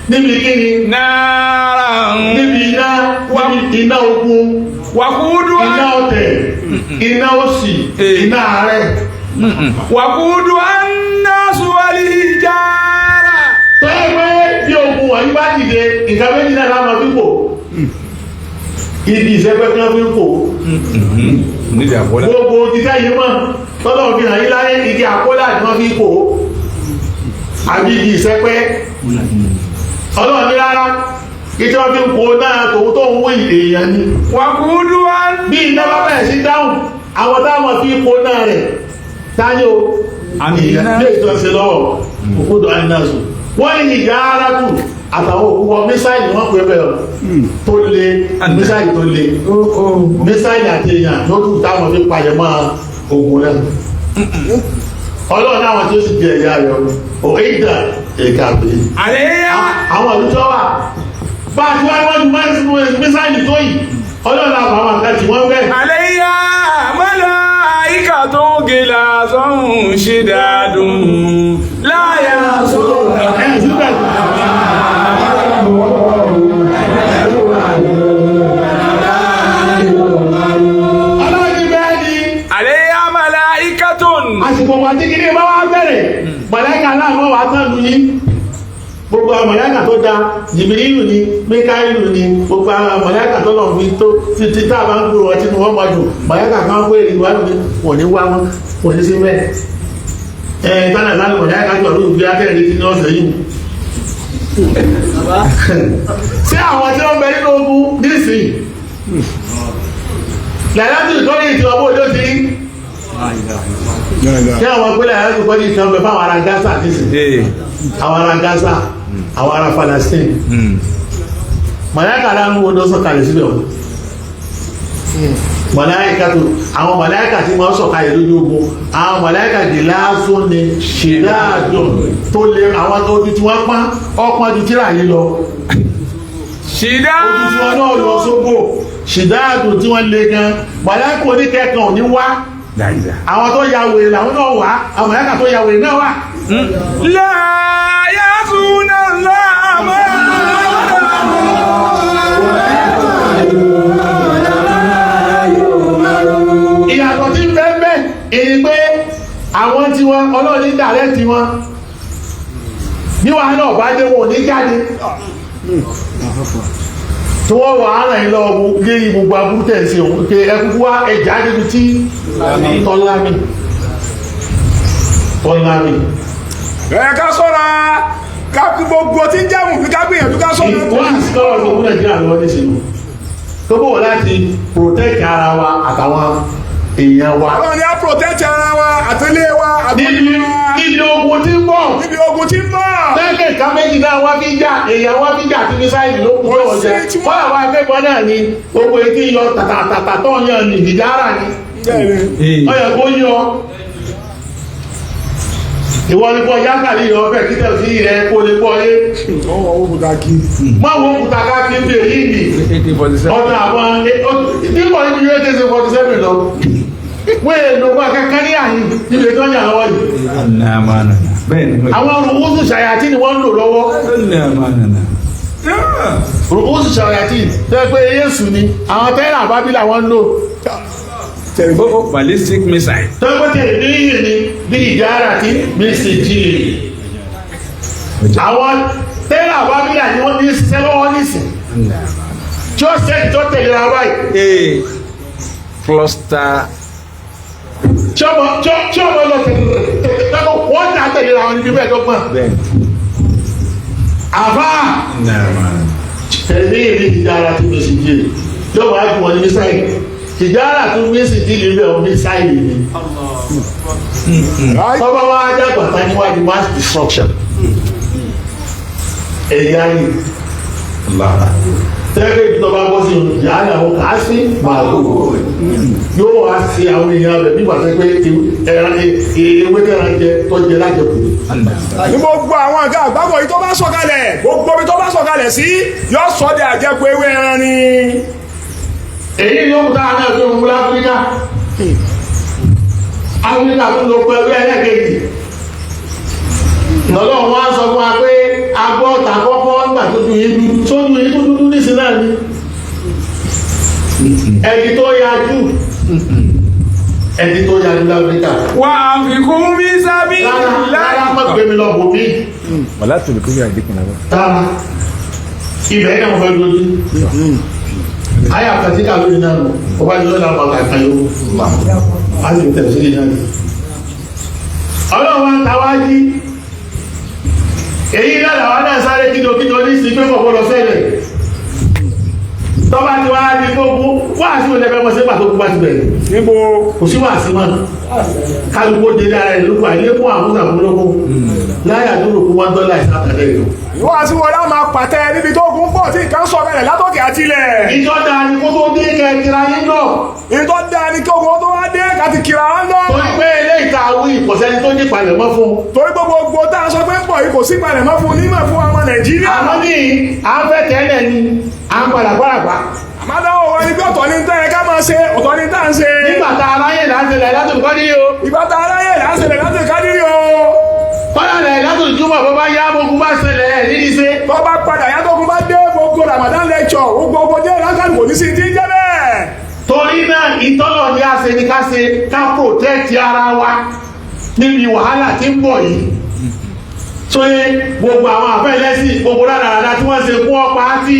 níbi kíni. náírà. níbi iná ogun. wàkúdù. iná ọ̀tẹ̀. iná òṣì. iná àárẹ̀. wàkúdù annasuwali jára. tó yẹ pé bí ogun wọ̀nyí bá dìde nǹkan méjì náà láwọn fi pò ibi ìṣẹ́pẹ́ kí wọ́n fi ń pò gbogbo títẹ́ yìí mọ̀ tọ́lọ̀ fi hàn yí láyé igi àkólà ni wọ́n fi pò àbí igi ìṣẹ́pẹ́ ọlọ́run ní rárá ìjọ fi ń pò náà tòun tó ń wó èèyàn ni wàkúdù bí iná bá bẹ̀rẹ̀ sí dáhùn àwọn táwọn fi pò náà rẹ̀ táyé o èèyàn lè jọ ṣe lọ́wọ́ òkúdù àìnáṣù wọ́n ní ìyá ara kù àtàwọn òkúwọ mísáìlì wọ́n pè bẹ̀rẹ̀ tó lé mísáìlì tó lé mísáìlì àti èèyàn tó kù táwọn fi pàyẹ máa ogun rẹ̀ ọlọ́run àwọn tí ó sì jẹ ẹ̀yà rẹ̀ òkè ìdà èkà pé àwọn àlùjọ wà bá a ti wá wọ́n ju mísáìlì tó yìí ọlọ́run àwọn àkàtì wọ́n bẹ̀. àléyà mọ́lá ìkà tó gèlà sọ́hùn ṣe dáadùn láyà sọ́hùn. àsìkò wà tí kìíní bá wá bẹ̀rẹ̀ mọ̀lẹ́kà náà wọ́n wà tán lù yí gbogbo mọ̀lẹ́kà tó da jìbìrìlù ni míkáìlù ni gbogbo mọ̀lẹ́kà tó lọ fi tó títí tá a bá ń gbòòrò ọtí ni wọ́n mọ̀ jù mọ̀lẹ́kà kan pé ìwà lóde wọ́n ní wá wọn wọ́n ní sí bẹ́ẹ̀ tánà láti mọ̀lẹ́kà tó lù bí akẹ́rẹ́ ti ní ọ̀sẹ̀ yìí sí àwọn tí wọ́n bẹ nínú ogun nísìnyí lẹ́yìn ìtọ́jú ìtìwọ́bó ló ti rí kí àwọn akpẹ́lẹ̀ ayé tó kọ́jú ìtàn bẹ̀ fáwọn ará Gaza nísìnyí àwọn ará Gaza àwọn ará Palestine màláíkà láàánú wo ló sọ̀kalẹ̀ síbẹ̀ o màláíkà tó àwọn màláíkà tí wọ́n sọ̀kalẹ̀ lójú ogun àwọn màláíkà dì láásùn ni ṣèdáàdùn tó lé àwọn tó ojú tí wọ́n pọ́n ọpọ́n ju tíra yìí lọ ojú tí wọ́n náà lọ sógbò ṣèdáàdùn tí wọ́n lé gan màláíkà oníkẹ́kàn ò ní wá àwọn tó ya wèrè làwọn náà wà àwọn màláíkà tó ya wèrè náà wà. láyà súná láàmú. ìyàtọ̀ tí ń bẹ́ẹ̀ bẹ́ẹ̀ ti dàrẹ́ ti wọn bí wàá náà bá dé wọn ò ní jáde tí wọ́n wà á rìn lọ gé gbogbo aburú tẹ̀sí òun pé ẹkùnkú wá ẹja níbi tí tọ́lámi ká sọ́ra ká gbogbo tí ń jẹ́mù fi ká gbìyànjú ká sọ́ra. wọ́n sì kọ́ ọ̀rọ̀ fún nàìjíríà lọ́wọ́ ní sinú tó bọ̀ láti protect ara wa àtàwọn èèyàn wa. àwọn ni a protect ara wa àtẹlé wa níbi ogun tí ń bọ̀. níbi ogun tí ń bọ̀. tẹ́kẹ̀ ká méjì náà wá fi jà èèyàn wá fi jà tí ní sáìdì ló kún lọ́wọ́ jẹ wọ́n àwọn akẹ́kọ̀ọ́ náà ni gbogbo etí yọ tàtàtàtà tó yàn ní ìdára ni ọyọ kó yọ ìwọ ni kò yá kàlí yọ ọbẹ̀ kí tẹ̀sí rẹ kó lè gbọ́ yé. máa wo òkúta ká kí n bè yìí ni ọ̀dọ̀ àwọn nígbà níbi yóò tẹ̀sí 47 lọ wọ́n èlò wọn kankan ní àyè níbi tó ń yà lọ́wọ́ yìí. àwọn rùkúsù ṣàyàtì ni wọ́n ń lò lọ́wọ́. rùkúsù ṣàyàtì tẹ́ pé Yésù ni àwọn tẹ́lẹ̀ àbábílà wọ́n ń lò. ballistic missile. tọ́gbọ́n tẹ̀lé ní yìí ni bí ìjára tí mẹ́sẹ̀jì àwọn tẹ́lẹ̀ àbábílà ni wọ́n ní sẹ́lọ́wọ́ nísìn tí ó ṣe tó tẹ̀lé ra wáyé. cluster. tí ọmọ lọ tẹ̀lé wọ́n dá tẹ̀lé ra wọn níbi bẹ́ẹ̀ dọ́gbọ́n. àbá tẹ̀lé ní ìjára tí mẹ́sẹ̀jì yóò wá ju wọn ní mísáìlì ìjára tó mẹ́sẹ̀jì lè bẹ̀ wọn mísáìlì ni. tọ́ba wa dàgbà tán níwájú mass destruction. ẹ̀yà yìí tẹ́lẹ̀ ìjọba bọ́ sí ìyáàlá àwọn kàá sí màálù yóò wá sí àwọn èèyàn rẹ̀ nígbà tó pé ewé tẹ́ra jẹ tó jẹ lájẹkù. ní gbogbo àwọn àga àgbàgbọ́ yìí tó bá sọ̀kalẹ̀ gbogbo ibi tó bá sọ̀kalẹ̀ sí yóò sọ de àjẹkù ewé ẹran ni. èyí ni ó kúta náà fi ń wúlá Áfíríkà Áfíríkà tó lọ pẹ̀lú ẹlẹ́gẹ̀ẹ́jì lọ́lọ́ wọn sọ fún wa pé agbọ́ta kọ́kọ́ nígbà tó ju yín dúdú tó ju yín dúdú nísìn náà ni ẹni tó yájú láfíríkà. wà á fi kún bí sábì. rárá má gbé mi lọ bò mí. wàlá tó lè kó bí àdínkù náà. rárá ibẹ̀ náà mo fẹ́ lójú ayé àkàtúntà lórí náà lọ ọba yóò náà bàbá àkàyọ á sì tẹ̀ sí náà. ọlọ́run wa ta wá jí èyí náà làwọn náà sáré kíjokíjo ní sí pé kọ̀kọ́ lọ sẹ́lẹ̀ tọ́ba ti wá ní gbogbo wáàsí ò lẹ́fẹ́ mọ́ sí pàtó kú bá ti bẹ̀rẹ̀ níbo kò sí wáàsí mọ́ kálukó délé ara rẹ̀ lókun àìlékún àwọn àmúlòkó láyà tó rò kú $1 ìsátàlẹ̀ ìlú. wáàsí wọn lá máa pàtẹ níbi tó gún pọ̀ tí nǹkan sọ bẹ̀rẹ̀ látòkè àtilẹ̀. ìjọ dáa ni kó tó dé kẹ kira yín náà. ìjọ dáa ni kí ogun tó wá dé ká ti kira wọn náà. torí pé ilé ìta àwọn ìkọ̀sẹ́ni tó ní palẹ̀mọ́ fún. torí gbogbo tá a sọ pé ń pọ̀ yìí kò sí palẹ̀mọ́ fún onímọ̀ fún ọmọ Nàìjíríà. àmọ́ ní à ń fẹ́ tẹ́lẹ̀ ni à ń padà gbọ́dàgbà. àmàdáwọ̀ wọn ni bí ọ̀tọ̀ ní tẹ́ ẹ ká máa ṣe ọ̀tọ̀ ní tá à ń ṣe. nígbà tá a ráyè láńṣẹlẹ̀ látò kádìrí o. ìgbà tá a ráyè láńṣẹlẹ̀ látò kádìrí o. kọ́lá rẹ̀ látò júmọ̀ bó bá yá gbogbo bá ṣẹlẹ̀ ẹ̀ nídìí ṣe. tó bá padà yàtọ̀kùn bá dé gbogbo Ramadan lecture gbogbo jẹ́ lákàtúntò kò ní sí ti jẹ́ bẹ́ẹ̀. torí náà ìtọ́lọ̀ ní a ṣe ní ká ṣe ká protect ara wa níbi wàhálà tí ń bọ̀ yìí. tó yẹ gbogbo àwọn àfẹ́lẹ́sìn gbogbo rádaràdà tí wọ́n ṣe fún ọ̀pá àti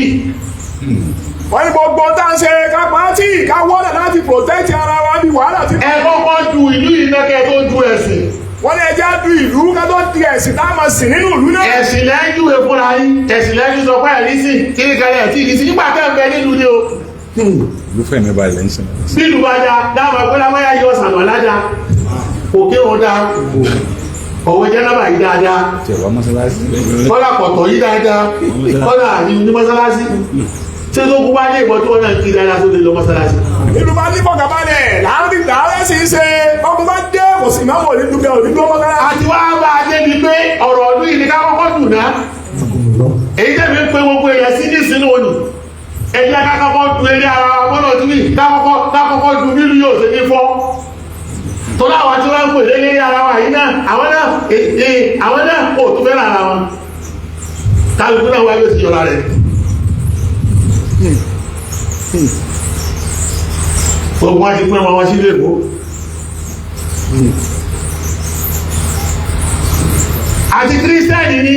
wọ́n ní gbogbo tá ń ṣe ká pàtì ká wọ́lẹ̀ láti protect ara wa bí wàhálà tí. ẹ kọ́kọ́ ju ìlú yìí lẹ́kẹ́ tó ju ẹ̀sìn. wọ́n ní ẹjẹ́ du ìlú ká tó di ẹ̀sìn tá a máa sìn nínú ìlú náà. ẹ̀sìn lẹ́jú efúnra yín ẹ̀sìn lẹ́jú sọ pé ẹ̀rí sí kiri kalẹ̀ ẹ̀tí ìdísí nígbà tẹ́ ń bẹ nílùú ni o. ìlú fẹ́ mi balẹ̀ ń sìn. bí ìlú bá dá dáhùn ẹgbẹ́ láwáyá yọ sàmọ̀ ládàá òkè wọn dá ọ̀wọ́ jẹ́nàbà yìí dáadáa kọ́lá pọ̀tọ̀ yìí dáadáa kọ́lá àyìn ní mọ́sálásí tí tó kú bá ní ìbọn tí wọ́n náà kiri dáadáa tó lè lọ mọ́sálásí. ìlú bá ní fọkànbalẹ̀ láàrín sì ń ṣe ọkùnrin bá dé kò sí máa wọ̀ nínú bẹ́ẹ̀ òní tó mọ́sálásí. àti wá bá a débi pé ọ̀rọ̀ ọdún yìí ni ká kọ́kọ́ dùn náà èyí tẹ̀mí ń pe gbogbo èèyàn sí ní ìsinú òní ẹ̀jẹ̀ ká kọ́kọ́ dùn eré ara wa mọ́nà tí ká kọ́kọ́ dùn nílùú yóò ṣe ní fọ́ tó láwọn tí wọ́n ń pè lé ara wa yìí náà àwọn náà kò tó fẹ́ràn ara wọn kálukú náà wáyé sí yọra rẹ̀ gbogbo wọn ti pín wọn sí lè kó àti kírísítẹ́nì ni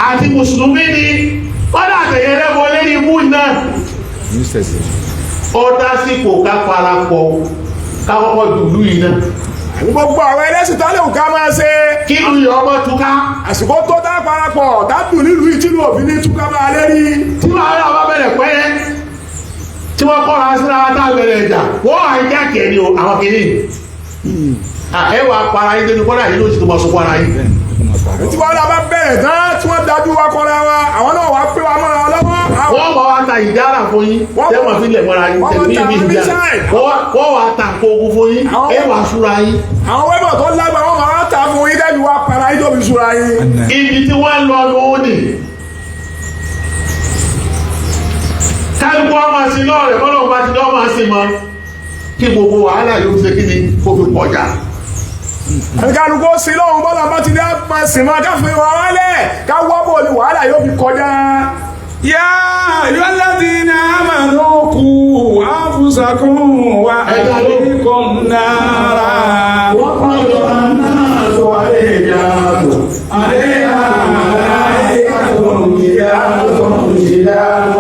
àti mùsùlùmí ni wọ́n dà tẹ̀yẹrẹ wọlé ní ibú náà ó dásìkò ká parapọ̀ káwọ́pọ̀ dùlú yìí náà. Gbogbo àwọn ẹlẹ́sìn tó lè wù ká máa ṣe. Kí ìlú yìí ọmọ túká. Àsìkò tó dá parapọ̀ tábìlì nílùú ìtìlú òfin ní túká máa lérí. Tí wàhálà bá bẹ̀rẹ̀ pẹ́rẹ́ tí wọ́n kọ́ra síra wa tá a bẹ̀rẹ̀ ìjà wọ́n á jẹ́ kẹ́ni o àwọn kìíní. Ẹ wà para yín dénú kọ́dà yìí ló ti tó mọ̀ sọ́kọ́ ara yín. Tí wàhálà bá bẹ̀rẹ̀ tán tí wọ́n dájú wa kọ́ra wa àwọn náà wà pé wa mọ́ra lọ́wọ́. Wọ́n bá wa ta ìdára fún yín tẹ́wọ̀n fi lẹ̀ mọ́ra yín tẹ̀mí ìbí ìjà wọ́n wà ta nǹkan ogun fún yín ẹ wà súra yín. Àwọn wẹ́bọ̀ tó lágbà wọ́n máa ta fún yín dẹ́bi wa para yín tóbi súra yín. Ibi tí wọ́n lọ lówó nì. Kálukú ọmọ sí lọ́ọ̀rẹ̀ bọ́lá ọmọ àti lọ́ọ̀mọ sí mọ́ kí gbogbo wàhálà yóò ṣe kí ni kó fi pọ̀jà. Kálukú sí lọ́hùn bọ́lá bá ti dá máa sì máa káfíń wa wálẹ̀ ká wọ́pọ̀ ni wàhálà yóò fi kọjá. يا أيها الذين آمنوا قوا أنفسكم وأهليكم نارا وقودها الناس والحجارة عليها ملائكة غلاظ شداد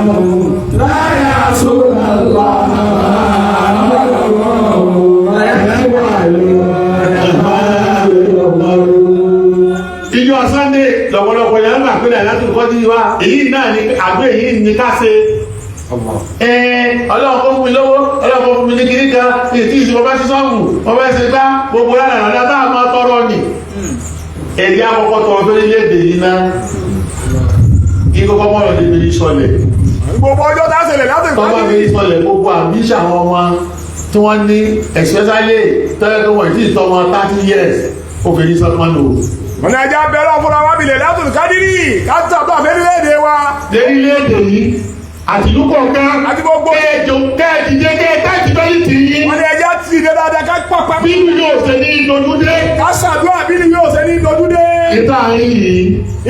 لا يعصون الله ما أمرهم ويفعلون ما يؤمرون. Ìjọ Sunday lọ́pọ̀lọpọ̀ yẹn ń gbà pé láti kọ́ sí wa èyí náà ni àgbé yìí ní ká ṣe. Ọlọ́run kó fún mi lówó Ọlọ́run kó fún mi ní kiri kan ètí ìṣòro bá ti sọ́ọ̀mù wọ́n bá ṣe gbá gbogbo rárá rárá tá a máa tọrọ nì. Èdè àkọ́kọ́ tọrọ lórílẹ̀-èdè yìí náà kí kọ́kọ́ mọ́ ọ̀dẹ̀ mi sọlẹ̀. Gbogbo ọjọ́ tá a ṣẹlẹ̀ láti ìgbà tó bá mi sọlẹ̀ gbogbo àbíṣà àwọn ọmọ tí wọ́n ní especially tọ́lẹ̀ tó wọ̀ ìdí ìtọ́ wọn 30 years ó fi ní sọ́kàn lò. Wọ́n ní ẹja bẹ̀rẹ̀ fúnra wa bìlẹ̀ látòlù kádìrí káàtà tó àfẹ́lẹ́dẹ̀ wa. Lérílẹ̀-èdè yìí àti ìlú kọ̀ọ̀kan àti gbogbo kẹ́ẹ̀jọ kẹ́ẹ̀dìdé kẹ́ẹ̀tẹ́ẹ̀tì bẹ́ẹ̀ tì yí. Wọ́n ní ẹja ti dé dáadáa ká pàpà. Bí mi yóò ṣe ní dojúdé. Ká ṣàdúrà bí ni yóò ṣe ní dojúdé. Ìta yìí.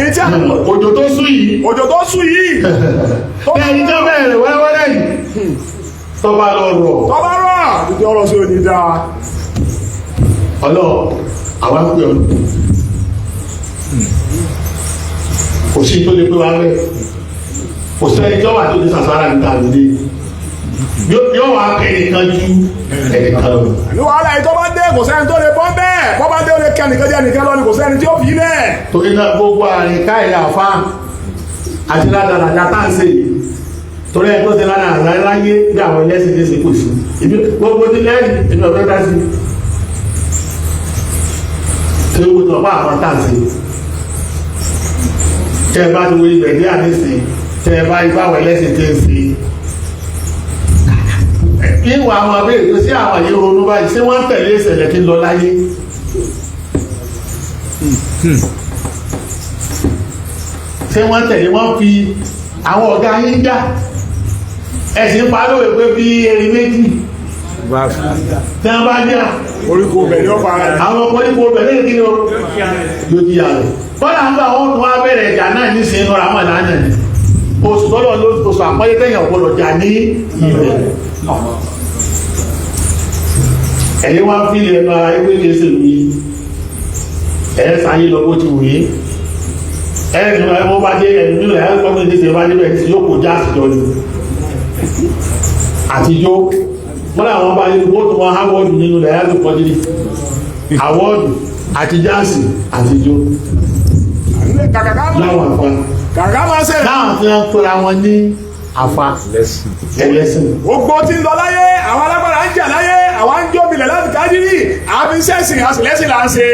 Ìta òjò tó sú yìí. Òjò tó sú yìí. Ẹ̀yin tó bẹ̀rẹ̀ wẹ́rẹ́wẹ́rẹ́ yìí. Tọ́ba lọ rọ̀. Tọ́ba rọ̀. Ìjọ ọ̀rọ̀ sí òní dáa. Ọlọ́ àwa ń pè ọ́ kò sí tó lè pé wá rẹ̀ kò sẹ́ni tí ó wà tó lè sàsára níta lóde yóò wá kẹ́nìkan ju ẹnìkan lọ. Ní wàhálà yìí tó bá dé kò sẹ́ni tó lè bọ́ bẹ́ẹ̀ bọ́ bá dé ó lè kẹ́nìkan jẹ́ nìkan lọ ni kò sẹ́ni tí ó fi lẹ̀. Torí náà gbogbo àrìn káìlà àfa àti ládàlà látàǹsẹ̀ yìí torí ẹ̀ tó ti ládàlà láyé bí àwọn ẹlẹ́sìn lè ṣe kò sí gbogbo ti lẹ́yìn ìlú ọ̀dọ́ dá sí tí ó wùtọ̀ bá àwọn tàǹsẹ̀ tẹ́ ẹ bá ti wo ibẹ̀ dé àdéṣin tẹ́ ẹ bá ibáwọ̀ ẹlẹ́sìn tẹ́ ń fi ìwà àwọn abẹ́rẹ́ tó sí àwọn yìí ronú báyìí ṣé wọ́n ń tẹ̀lé ìṣẹ̀lẹ̀ tí ń lọ láyé ṣé wọ́n ń tẹ̀lé wọ́n fi àwọn ọ̀gá yín jà ẹ̀sìn palówe pé bí erin méjì tí wọ́n bá jà Oríko bẹ̀rẹ̀ ọ̀pá rẹ̀. àwọn koríko bẹ̀rẹ̀ kí ni ó yóò di yàrá kọ́lá ń bá wọn tún wá bẹ̀rẹ̀ ìjà náà ní sin inú ramọ́ ìlànà ni oṣù tọ́lọ̀ ló oṣù àpọ́yé tẹ̀yìn ọ̀pọ̀lọ̀ jà ní ilẹ̀ ẹ̀yìn wá fi ilẹ̀ lọ ara ẹgbẹ́ kìí ṣe wí ẹ̀ sáyé lọ bó ti wù yí ẹ̀ ní wọ́n bá dé ẹ̀mí nílẹ̀ ẹ̀ kọ́ mi ní ṣe bá débẹ̀ tí yóò kó já àtijọ́ ni àtijọ́ wọ́n làwọn bá yẹ kó tó wọn háwọ́ọ̀dù nínú ilẹ̀ ẹ̀ kọ́ dídí àwọ́ọ̀dù àti jáàsì àtijọ́ láwọn àfa Kàkà máa ṣe. láwọn tí wọ́n pera wọn ní àfa ẹlẹ́sìn. Gbogbo tí ń lọ láyé àwọn alágbára ń jà láyé àwọn ń jóbilẹ̀ láti kájírí àfi sẹ́sìn àṣìlẹ́sìn là ń ṣe.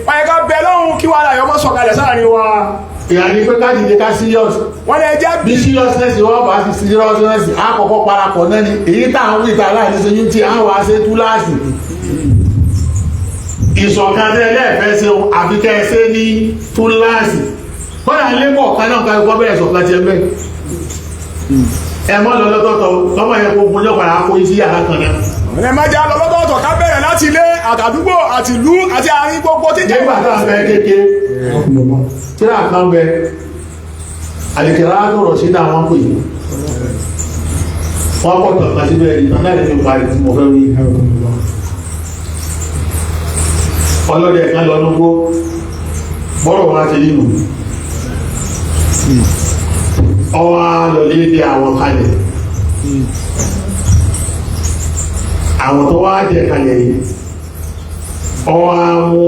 Wọ́n yẹ ká bẹ lọ́hùn kí wàhálà yọmọ sọ̀kalẹ̀ sáàrin wa. ìyá ni pé káàdì ní ká serious. Wọ́n lè jẹ́ bí seriousness wọ́n bá ti seriousness àkọ́kọ́ parapọ̀ náà ni èyí táwọn wíta láìní sẹ́yìn tí àwọn wá ṣe túláàsì. ìṣọ̀kan tẹ́lẹ̀ fẹ́ ṣe àfikẹ́ ṣe ní túláàsì. kọ́nà ilé kọ̀ọ̀kan náà ká ikọ́ bẹ̀rẹ̀ ṣọ̀kan ti ẹgbẹ́ ẹmọ́ lọ́lọ́tọ̀ọ̀tọ̀ tọ́mọ̀ yẹ kó gúnjọ́ padà kó sí yàrá kan náà. Ẹ má jẹ́ lọ́lọ́tọ̀ọ̀tọ̀ ká bẹ̀rẹ̀ láti ilé àtàdúgbò àti ìlú àti àárín gbogbo tí jẹ́ nígbà tá a fẹ́ kéke tíra kan bẹ àlèkèrè àtọ̀rọ̀ sí náà wọ́n pè é wọ́n pọ̀ tọ̀ kan síbẹ̀ ìtàn náà lè fi parí tí mo fẹ́ wí. ọlọ́dẹ kan lọ lógbó bọ́rọ̀ wá ti nínú ọwá lọlé dé àwọn kalẹ̀ àwọn tó wá jẹ kalẹ̀ yìí ọwá mú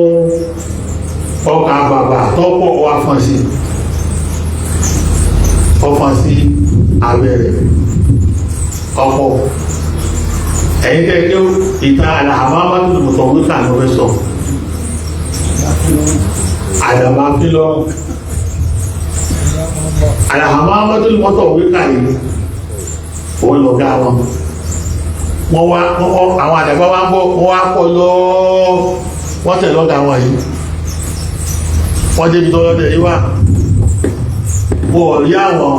ọkà bàbà tọ́pọ̀ wá fọ́n sí abẹ́rẹ̀ ọ̀pọ̀ ẹ̀yìn tẹ́lẹ̀ ìta àlàmàmàtò mọ̀tọ̀wútà ló fẹ́ sọ àdàbà fílọ́ àlàmàmàtò mọ̀tọ̀wútà yìí wọ́n lọ gá wọn wá àwọn àdàbà wá ń bọ́ wọ́n wá pọ̀ lọ wọ́n tẹ̀ lọ́gá wọn yìí wọ́n débi tó lọ́dẹ̀ yìí wà wọ́n rí àwọn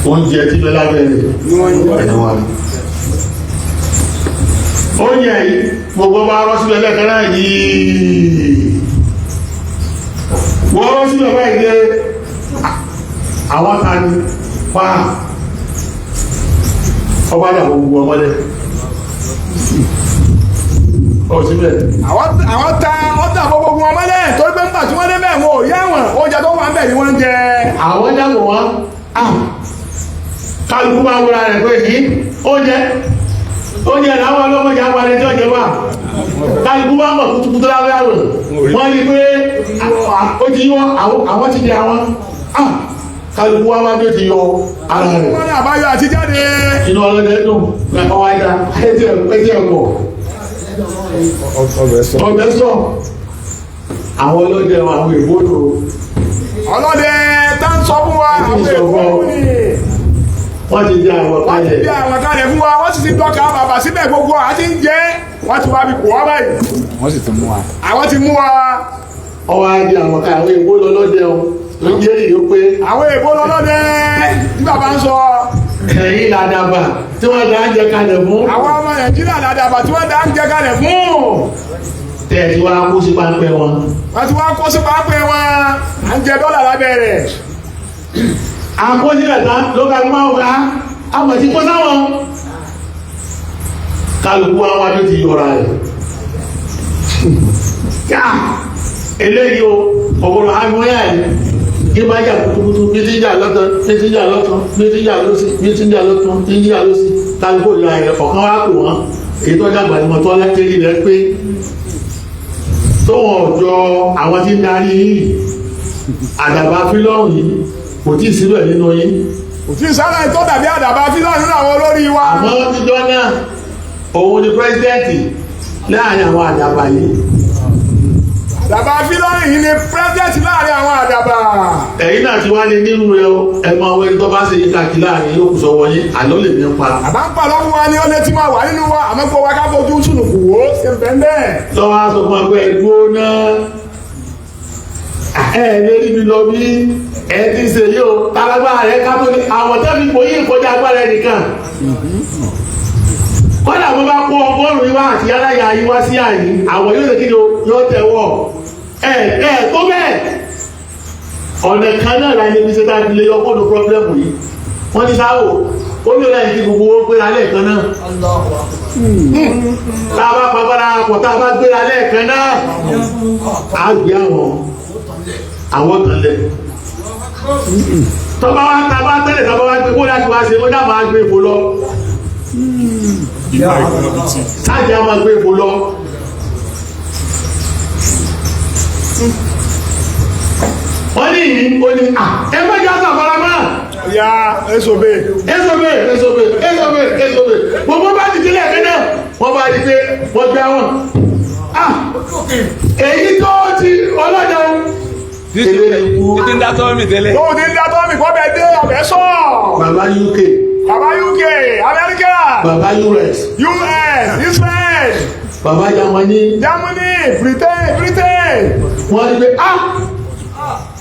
oúnjẹ tí lọ lábẹ́rẹ̀ ẹ̀wọ̀n oúnjẹ yìí gbogbo bá rọ́ sílẹ̀ lẹ́kẹ̀ẹ́ yìí wọ́n rọ́ sílẹ̀ báyìí dé àwọn tani pa ọba dàbò gbogbo ọmọdé ọ̀sílẹ̀ àwọn ta ọ̀tà gbogbo ọmọdé tó gbé nígbà tí wọ́n dé bẹ́ẹ̀ wọn ò yá wọn oúnjẹ tó wà ń bẹ̀ ni wọ́n ń jẹ àwọn dàbò wọn kálukú máa wúra rẹ̀ pé ní oúnjẹ láwọn ọlọ́mọdé àwọn ẹjọ́ ìjọba kálukú máa mọ̀ kútukútú lábẹ́ àrùn wọ́n rí pé ó ti yọ àwọn ti di àwọn kálukú wá wájú ti yọ ara rẹ̀ wọ́n ní àbáyọ àti jáde inú ọlọ́dẹ dùn ẹ̀kọ́ wájá ẹ̀tí ẹ̀kọ́ ọbẹ̀ sọ àwọn ọlọ́dẹ àwọn ìbòdò ọlọ́dẹ tá ń sọ fún wa àwọn èèwọ̀ ní wọ́n ti di àwọn kalẹ̀ bí àwọn kalẹ̀ fún wa wọ́n sì ti dọ́ka bàbà síbẹ̀ gbogbo àti ń jẹ́ wọ́n ti wá bí kò wá báyìí wọ́n sì tún mú wa. àwọn ti mú wa ọwọ́ adi àwọn kalẹ̀ àwọn ìbòdò ọlọ́dẹ ọ̀ ló ń jẹ́ ìyó pé àwọn èèbó lọ́lọ́dẹ tí bàbá ń sọ ẹ̀yìn làdàbà tí wọ́n dá ń jẹ kalẹ̀ fún àwọn ọmọ Nàìjíríà làdàbà tí wọ́n dá ń jẹ kalẹ̀ fún tẹ̀sí wa kó sí pápẹ́ wọn wọ́n ti wá kó sí pápẹ́ wọn à ń jẹ dọ́là lábẹ́rẹ̀ àkójílẹ̀ tán ló ká máa wá àmọ̀ tí kó sáwọn kálukú àwọn adó ti yọra rẹ̀ eléyìí o ọ̀gbọ̀rọ̀ àmúyà ẹ̀ kí máa jà kútukútu mítíjà lọ́tọ̀ mítíjà lọ́tọ̀ mítíjà lọ́sí mítíjà lọ́tọ̀ mítíjà lọ́sí kálukú ìlà ẹ̀ ọ̀kan wá pè wọ́n èyí tó dàgbà ìmọ̀ tó lẹ́tẹ̀rí rẹ̀ pé tó wọ́n ọjọ́ àwọn tí ń darí yìí àdàbà fílọ́rùn yìí kò tí ì síbẹ̀ nínú yín kò tí ì sára ìtọ́ tàbí àdàbà fílọ́rùn nínú àwọn olórí wa àmọ́ níjọ́ náà òun ni pírẹ́sidẹ́ǹtì láàrin àwọn àdàbà yìí àdàbà fílọ́rùn yìí ni pírẹ́sidẹ́ǹtì láàrin àwọn àdàbà ẹ̀yìn náà ti wá ní nínú rẹ ẹmọ àwọn ẹni tó bá ṣe yíká kí láàrin yóò kù sọ́wọ́ yín àlọ́ lè ní pa àbá ń pa lọ́wọ́ wa ní ó létí máa wà nínú wa àmọ́ gbogbo wa ká fojú sùnùkù wò ó ṣe bẹ́ẹ̀ lọ́wọ́ aṣọ fún ẹgbẹ́ ẹgbó náà lérí mi lọ bí ẹ ti ṣe yóò tálágbára rẹ ká tó ní àwọn tẹ́bí kò yí ìkọjá agbára ẹnìkan kọ́dà bó bá kó ọgọ́rùn-ún yíwá àti aláya yíwá sí àyí àwọn yóò lè kí ni yóò tẹ̀wọ̀ tó bẹ́ẹ̀ ọ̀nà kan náà láyé bí ṣe tábí lé ọkọ̀ ní pọ́blẹ́mù yìí wọ́n ti sáwò ó lè láyé kí gbogbo owó gbéra lẹ́ẹ̀kan náà tá a bá pàpàdà pọ̀ tá a bá gbéra lẹ́ẹ̀kan náà á gbé àwọn tẹ̀lẹ̀ tọ́ba wá tàbá tẹ́lẹ̀ tọ́ba wá gbé kó láti wá ṣe ó dá máa gbé ìbò lọ sáàjì á máa gbé ìbò lọ wọ́n ní ìní ó ní ẹgbẹ́ jẹ́ àtàkọ́lá máa ya esobe gbogbo bá ti dílé ẹ̀kẹ́ náà wọ́n bá di pé wọ́n gbé àwọn èyí tó ti ọlọ́dọ̀ títí ń dátọ́ mi tẹ́lẹ̀. tó ti ń dátọ́ mi kọ́ bẹ dé ọ̀bẹ sọ bàbá UK Amẹ́ríkà bàbá US Israel bàbá Germany Britain wọ́n di pé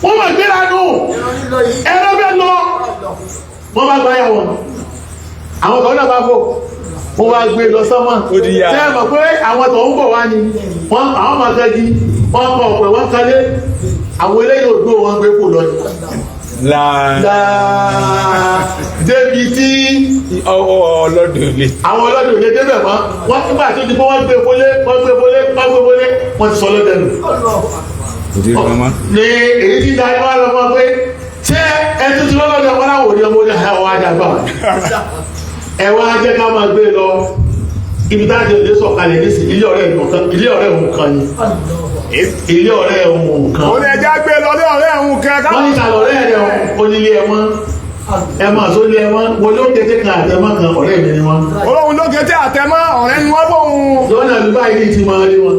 wọ́n máa gbéra nù ẹ̀rọ bẹ́ẹ̀ lọ wọ́n bá gbáyà wọn àwọn kan náà bá fò wọ́n bá gbé lọ sọ́mọ́ tẹ́ mọ̀ pé àwọn tó ń bọ̀ wá ní àwọn máa kẹ́jì wọ́n kọ̀ ọ̀pẹ̀ wọ́n kalé àwọn eléyìí òdó wọn gbé kò lọ débi tí ọlọ́dún lè àwọn ọlọ́dún lè débẹ̀ mọ́ wọ́n nígbà tó ti bọ́ wọ́n gbé fólé wọ́n ti sọ lọ́dẹ̀ nù ní èyí tí dájú wá lọ́mọ pé ṣé ẹtú tí lọ́lọ́dọ̀ ọmọ náà wò ní ọmọ ní àwọn àjàgbà ẹ̀wọ̀n ajẹ́ ká máa gbé lọ ibi tá a ti lè sọ̀kalẹ̀ nísì ilé ọ̀rẹ́ òun kan ni ilé ọ̀rẹ́ òun kan. ó ní ẹja gbé lọ lé ọ̀rẹ́ òun kan. wọ́n ní ìsàlọ̀ ọ̀rẹ́ rẹ̀ onílé ẹ̀wọ̀n ẹ̀mọ́ sólé ẹ̀wọ̀n wọ́n ló kété kan àtẹ̀mọ́ kan ọ̀rẹ́ mi ni wọ́n. olóhùn ló kété àtẹ̀mọ́ ọ̀rẹ́ ni wọ́n bóun. lọ́nà àdúgbò yìí ti máa rí wọn.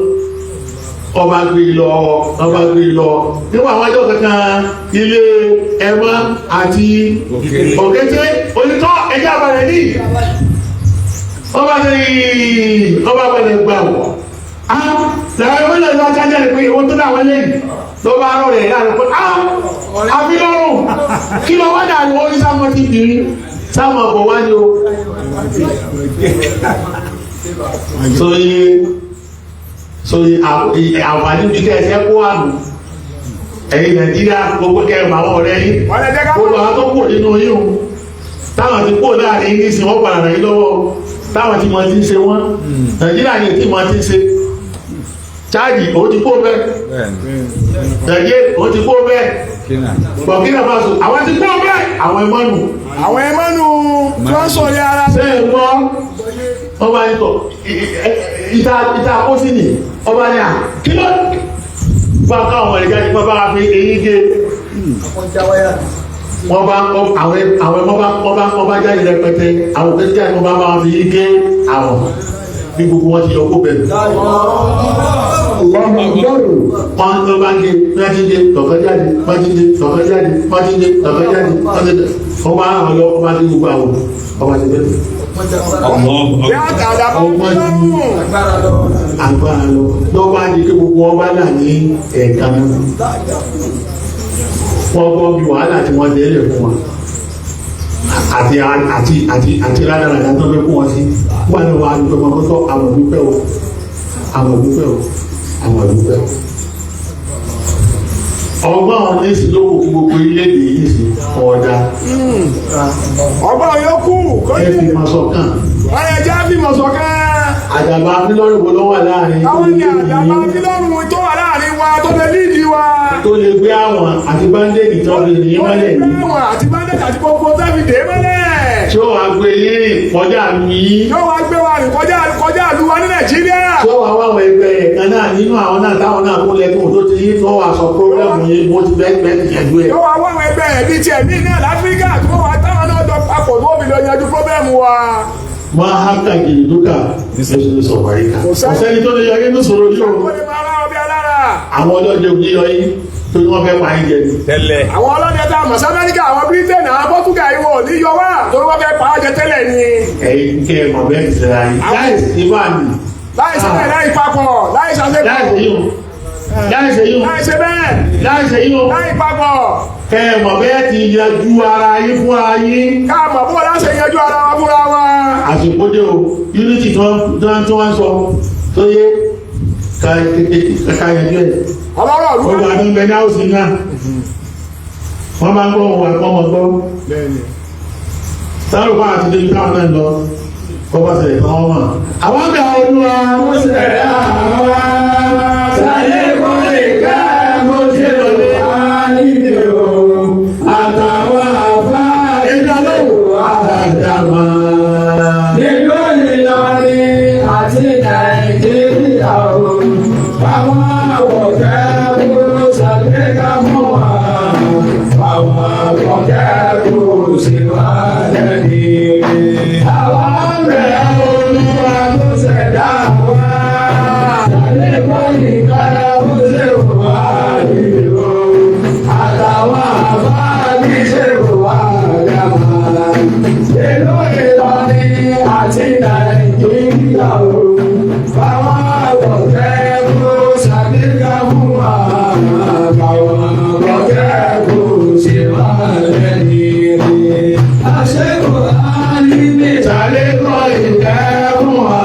ọba gbé lọ nígbà àwọn ọjọ́ kankan ilé ẹ̀wọ̀n àti òkété onítọ́ ẹ̀jẹ̀ àbàlẹ̀ ní ọba balẹ̀ gbà wọ̀ lára ìwé lè lọ jájá rẹ̀ pé ìwọ́n tó dáwọn lẹ́yìn ló bá rọ̀ rẹ̀ láàrín pé àfi lọ́rùn kí lọ wádà ní orí sáàmọ́ ti bìí sáàmọ́ bọ̀ wá ní o sóyí àwàní bí kẹ́ẹ̀sẹ́ kó àmì ẹ̀yìn Nàìjíríà gbogbo kẹ́ẹ̀mà àwọn ọ̀rẹ́ yìí gbogbo àwọn tó kò nínú yíò táwọn ti kó láàrin ní ìsìn wọ́n padà rẹ̀ lọ́wọ́ táwọn tí wọ́n ti ń ṣe wọ́n Nàìjíríà ní tí wọ́n ti ń ṣe cháàjì ó ti kó bẹ́ẹ̀ Nàìjíríà ó ti kó bẹ́ẹ̀ Burkina Faso àwọn ti kó bẹ́ẹ̀ àwọn ẹmọ́nù tí wọ́n sọ ní ara ṣe é gbọ́ ọba nítọ̀ ìta kó sí ní ọba ní à kí ló bá káwọn ọmọ ìjáde wọ́n bá fi èyí gé wọ́n bá jáde rẹpẹtẹ àwọn òkè jáde wọ́n bá fi yí gé àwọn bí gbogbo wọn ti yọ kó bẹ̀rẹ̀ wọ́n tó bá gé májídé tọ̀kọ́jáde májídé tọ̀kọ́jáde májídé tọ̀kọ́jáde májídé wọ́n bá àwọn lọ wọ́n bá ti gbogbo àwọn ọba ti bẹ̀rẹ̀ agbára lọ lọ́wọ́ á di kí gbogbo wọn bá là ní ẹ̀ka náà wọ́n gbọ́ bí wàhálà tí wọ́n délẹ̀ fún wọn àti ládàradà tó fẹ́ fún wọn sí wọ́n ní wọ́n á dúpẹ́ wọn tó àwọn òdúpẹ́ o ọgbọ́n ní ìsìlókò kí gbogbo ilé-èdè yìí sí ọ̀dá ọgbọ́n yóò kú ẹ fi máa sọ̀kàn wọ́n yẹ jẹ́ fi mọ̀ sọ̀kàn àjàbá fílọ́rùn wo ló wà láàrin àwọn ní àjàbá fílọ́rùn tó wà láàrin wa tó lè lídìí wa tó lè gbé àwọn àti báńdéèdì tó lè ní mọ́lẹ̀ ní àti báńdéèdì àti gbogbo tẹ́fìdé mọ́lẹ̀ tí ó wà gbé yìí kọjá mi yóò wá gbé wa rìn kọjá ìlú wa ní Nàìjíríà tí ó wà wáwọn ẹgbẹ́ ẹ̀kan náà nínú àwọn náà táwọn náà kó lẹ́kùn tó ti yí tó wà sọ pọ́blẹ́mù yìí bó ti bẹ́ẹ̀ ìyànjú ẹ̀ yóò wá wáwọn ẹgbẹ́ ẹ̀bí tiẹ̀ ní náà láfíríkà tí wọ́n wá táwọn náà jọ papọ̀ tó fi lọ yanjú pọ́blẹ́mù wa máa hákà gidi dúkà nítorí sọ̀rọ̀ àríkà ọ̀sẹ́ni tó lè yọrí ní sọ̀rọ̀ yóò àwọn ọlọ́dẹ òní yọrí tó ní wọ́n fẹ́ pa ẹ̀jẹ̀ ni tẹ́lẹ̀ àwọn ọlọ́dẹ tá a mọ̀ sí Amẹ́ríkà àwọn Britain àwọn Portugal ìwọ̀ ní yọ wá tó ní wọ́n fẹ́ pa ẹ̀jẹ̀ tẹ́lẹ̀ ni ẹ̀yìn kẹ́ ẹ̀ mọ̀ bẹ́ẹ̀ ti sẹ́ra yìí láìsí ìbáàmì láìsí bẹ́ẹ̀ láì papọ̀ láìsí àṣepọ̀ láìsí papọ̀ kẹ́ ẹ̀ mọ̀ bẹ́ẹ̀ ti yanjú ara yín fún ara yín ká mọ̀ bó láṣẹ yanjú ara wa fúnra wa àsìkò dé o unity tó wọ́n sọ tó yé ká yanjú ẹ̀ ọlọ́rọ̀ ó wà ní bẹ ní àwòsí náà wọ́n bá ń gbọ́ ohun ẹ̀kọ́ wọn gbọ́ sárùkọ́ àti débi táwọn náà lọ kọ́ bá ṣẹlẹ̀ kan wọ́n mọ̀ àwọn bẹ̀ olúwa ó ṣẹlẹ̀ àwọn sáré kọ́ lè ká mo ṣe lòlẹ̀ àníbi o àtàwọn àfá ìdálówó àdàmà nílò Ìlọrin àti Nàìjíríà o àwọn àwọ̀kẹ́ kúrò sàgbéga mọ́ wa àwọn àwọ̀kẹ́ kúrò sí wà lẹ́ni àwọn àmẹ́ olúwa tó ṣẹ̀dá wa sàlẹ̀kọ́ ìkára ó ṣe wà nílò àtàwọn àbáàbí ṣe wà gàmà nílò Ìlọrin àti Nàìjíríà o àwọn àwọ̀kẹ́ kúrò sàgbéga mọ́ wa àwọn àwọ̀kẹ́ kúrò sí wà lẹ́ni àṣẹ́kọ̀ọ́ àníbi sàlẹ̀kọ́ ìkẹ́ mọ́ wa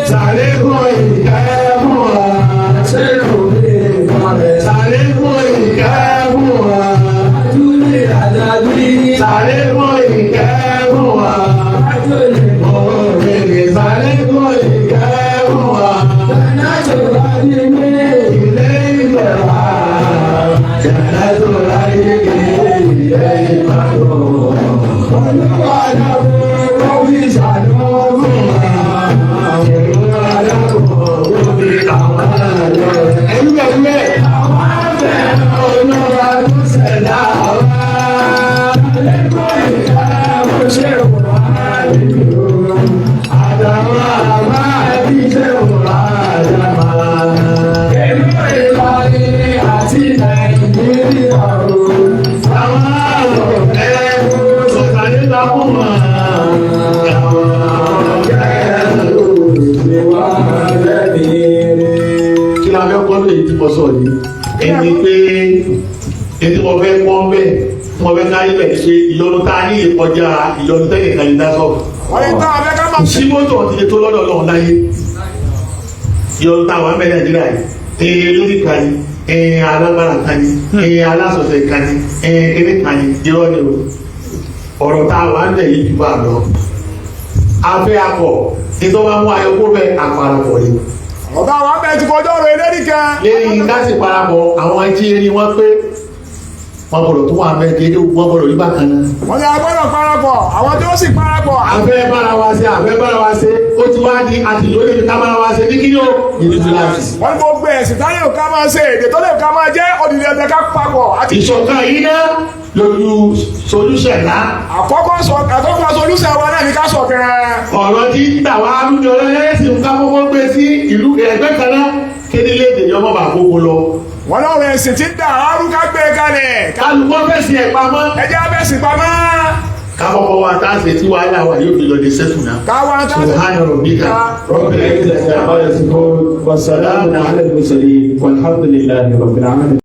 sàlẹ̀kọ́ ìkẹ́ mọ́ wa sàlẹ̀kọ́ ìkẹ́ mọ́ wa sàlẹ̀kọ́ ìkẹ́ mọ́ wa ọ̀rẹ́lẹ̀ sàlẹ̀kọ́ ìkẹ́ mọ́ wa látò láyé kéèké ìbàdàn. Olúwa dàbò kọ́bí ṣàdánwò fún wa. Olúwa dàbò kọ́bí àwọn àlọ́. Ẹlúbẹ̀lúbẹ̀. Àwọn àbẹ̀ olúwa tó ṣẹ̀dá wa. Lẹ́kọ̀ọ́ ìyá mo ṣe wà nínú. Àdàmà àmà ẹbí ṣe wà àdàmà. Èlú Ìlọrin àti Nàìjíríà o. Àwọn àlọ́ ẹ̀kú sọ̀tàdé lápò mọ́. Àwọn ọ̀gá ṣe wà lẹ́ni. Kí la fẹ́ kọ́ lóye tí mo sọ yìí? Ẹni pé ètò mo fẹ́ kọ́ bẹ́ẹ̀ mo fẹ́ ká ibẹ̀ ṣe ìyọnu tá a ní ìkọjá ìyọnu tẹ́lẹ̀ kan yìí dá sọ̀rọ̀. wọ́n yìí tá a fẹ́ ká máa sí mọ́tò ti lè tó lọ́dọ̀ lọ́wọ́ láyé ìyọnu tá a wà ń bẹ Nàìjíríà yìí lórí kan ní alágbára kan ní alásọ̀tẹ̀ kan ní eré kan ní irọ́ ni o ọ̀rọ̀ tá a wà ń bẹ̀ yìí jù bá lọ. afẹ́ akọ̀ nítorí wọn mú ayọ̀kọ́ bẹ àparapọ̀ yìí. ọ̀tá wa bẹ́ẹ̀ ti kọjọ́ ọ̀rọ̀ eléyìí kan. lẹ́yìn káṣí parapọ̀ àwọn ẹjí eré wọn pé wọ́n gbọ́dọ̀ tó wà bẹ́ẹ̀ kéde wọ́n gbọ́dọ̀ rí bákan náà. wọ́n ní agbọ́dọ̀ parapọ̀ àwọn tí ó sì parapọ̀. afẹ́ bára wa ṣe ó ti wá di àtìlóyè ká bára wa ṣe ní kí yóò nínú kíláàsì. wọ́n ní gbogbo ẹ̀sìn táyé ò ká máa ṣe èdè tó lè ká máa jẹ́ òdìdí ẹ̀dẹ̀ ká papọ̀. ìṣọ̀kan yìí náà lójú solúṣẹ̀ náà. àkọ́kọ́ solúṣẹ̀ wa náà ní ká ṣọ̀kan. ọ̀rọ̀ tí tàwa arúgbó lẹ́sìn ká kọ́kọ́ gbé sí ìlú ẹgbẹ́ kan náà kéde léde ní ọmọ bàbá gbogbo lọ. wọ́n náà rẹ̀ ẹ̀sìn tí ń dà arúgbó gbé kalẹ̀. kálukọ́ fẹ̀sì ẹ̀ pamọ́. ẹjẹ́ abẹ́sì pamọ́. kábọ̀kọ̀ wa tá a ṣe tí wàhálà wa yóò fi lọ dé sẹ́tù náà. káwa tá a ṣe. subhana rabbika رب العزة عما يصفون والسلام على المرسلين والحمد لله رب العالمين.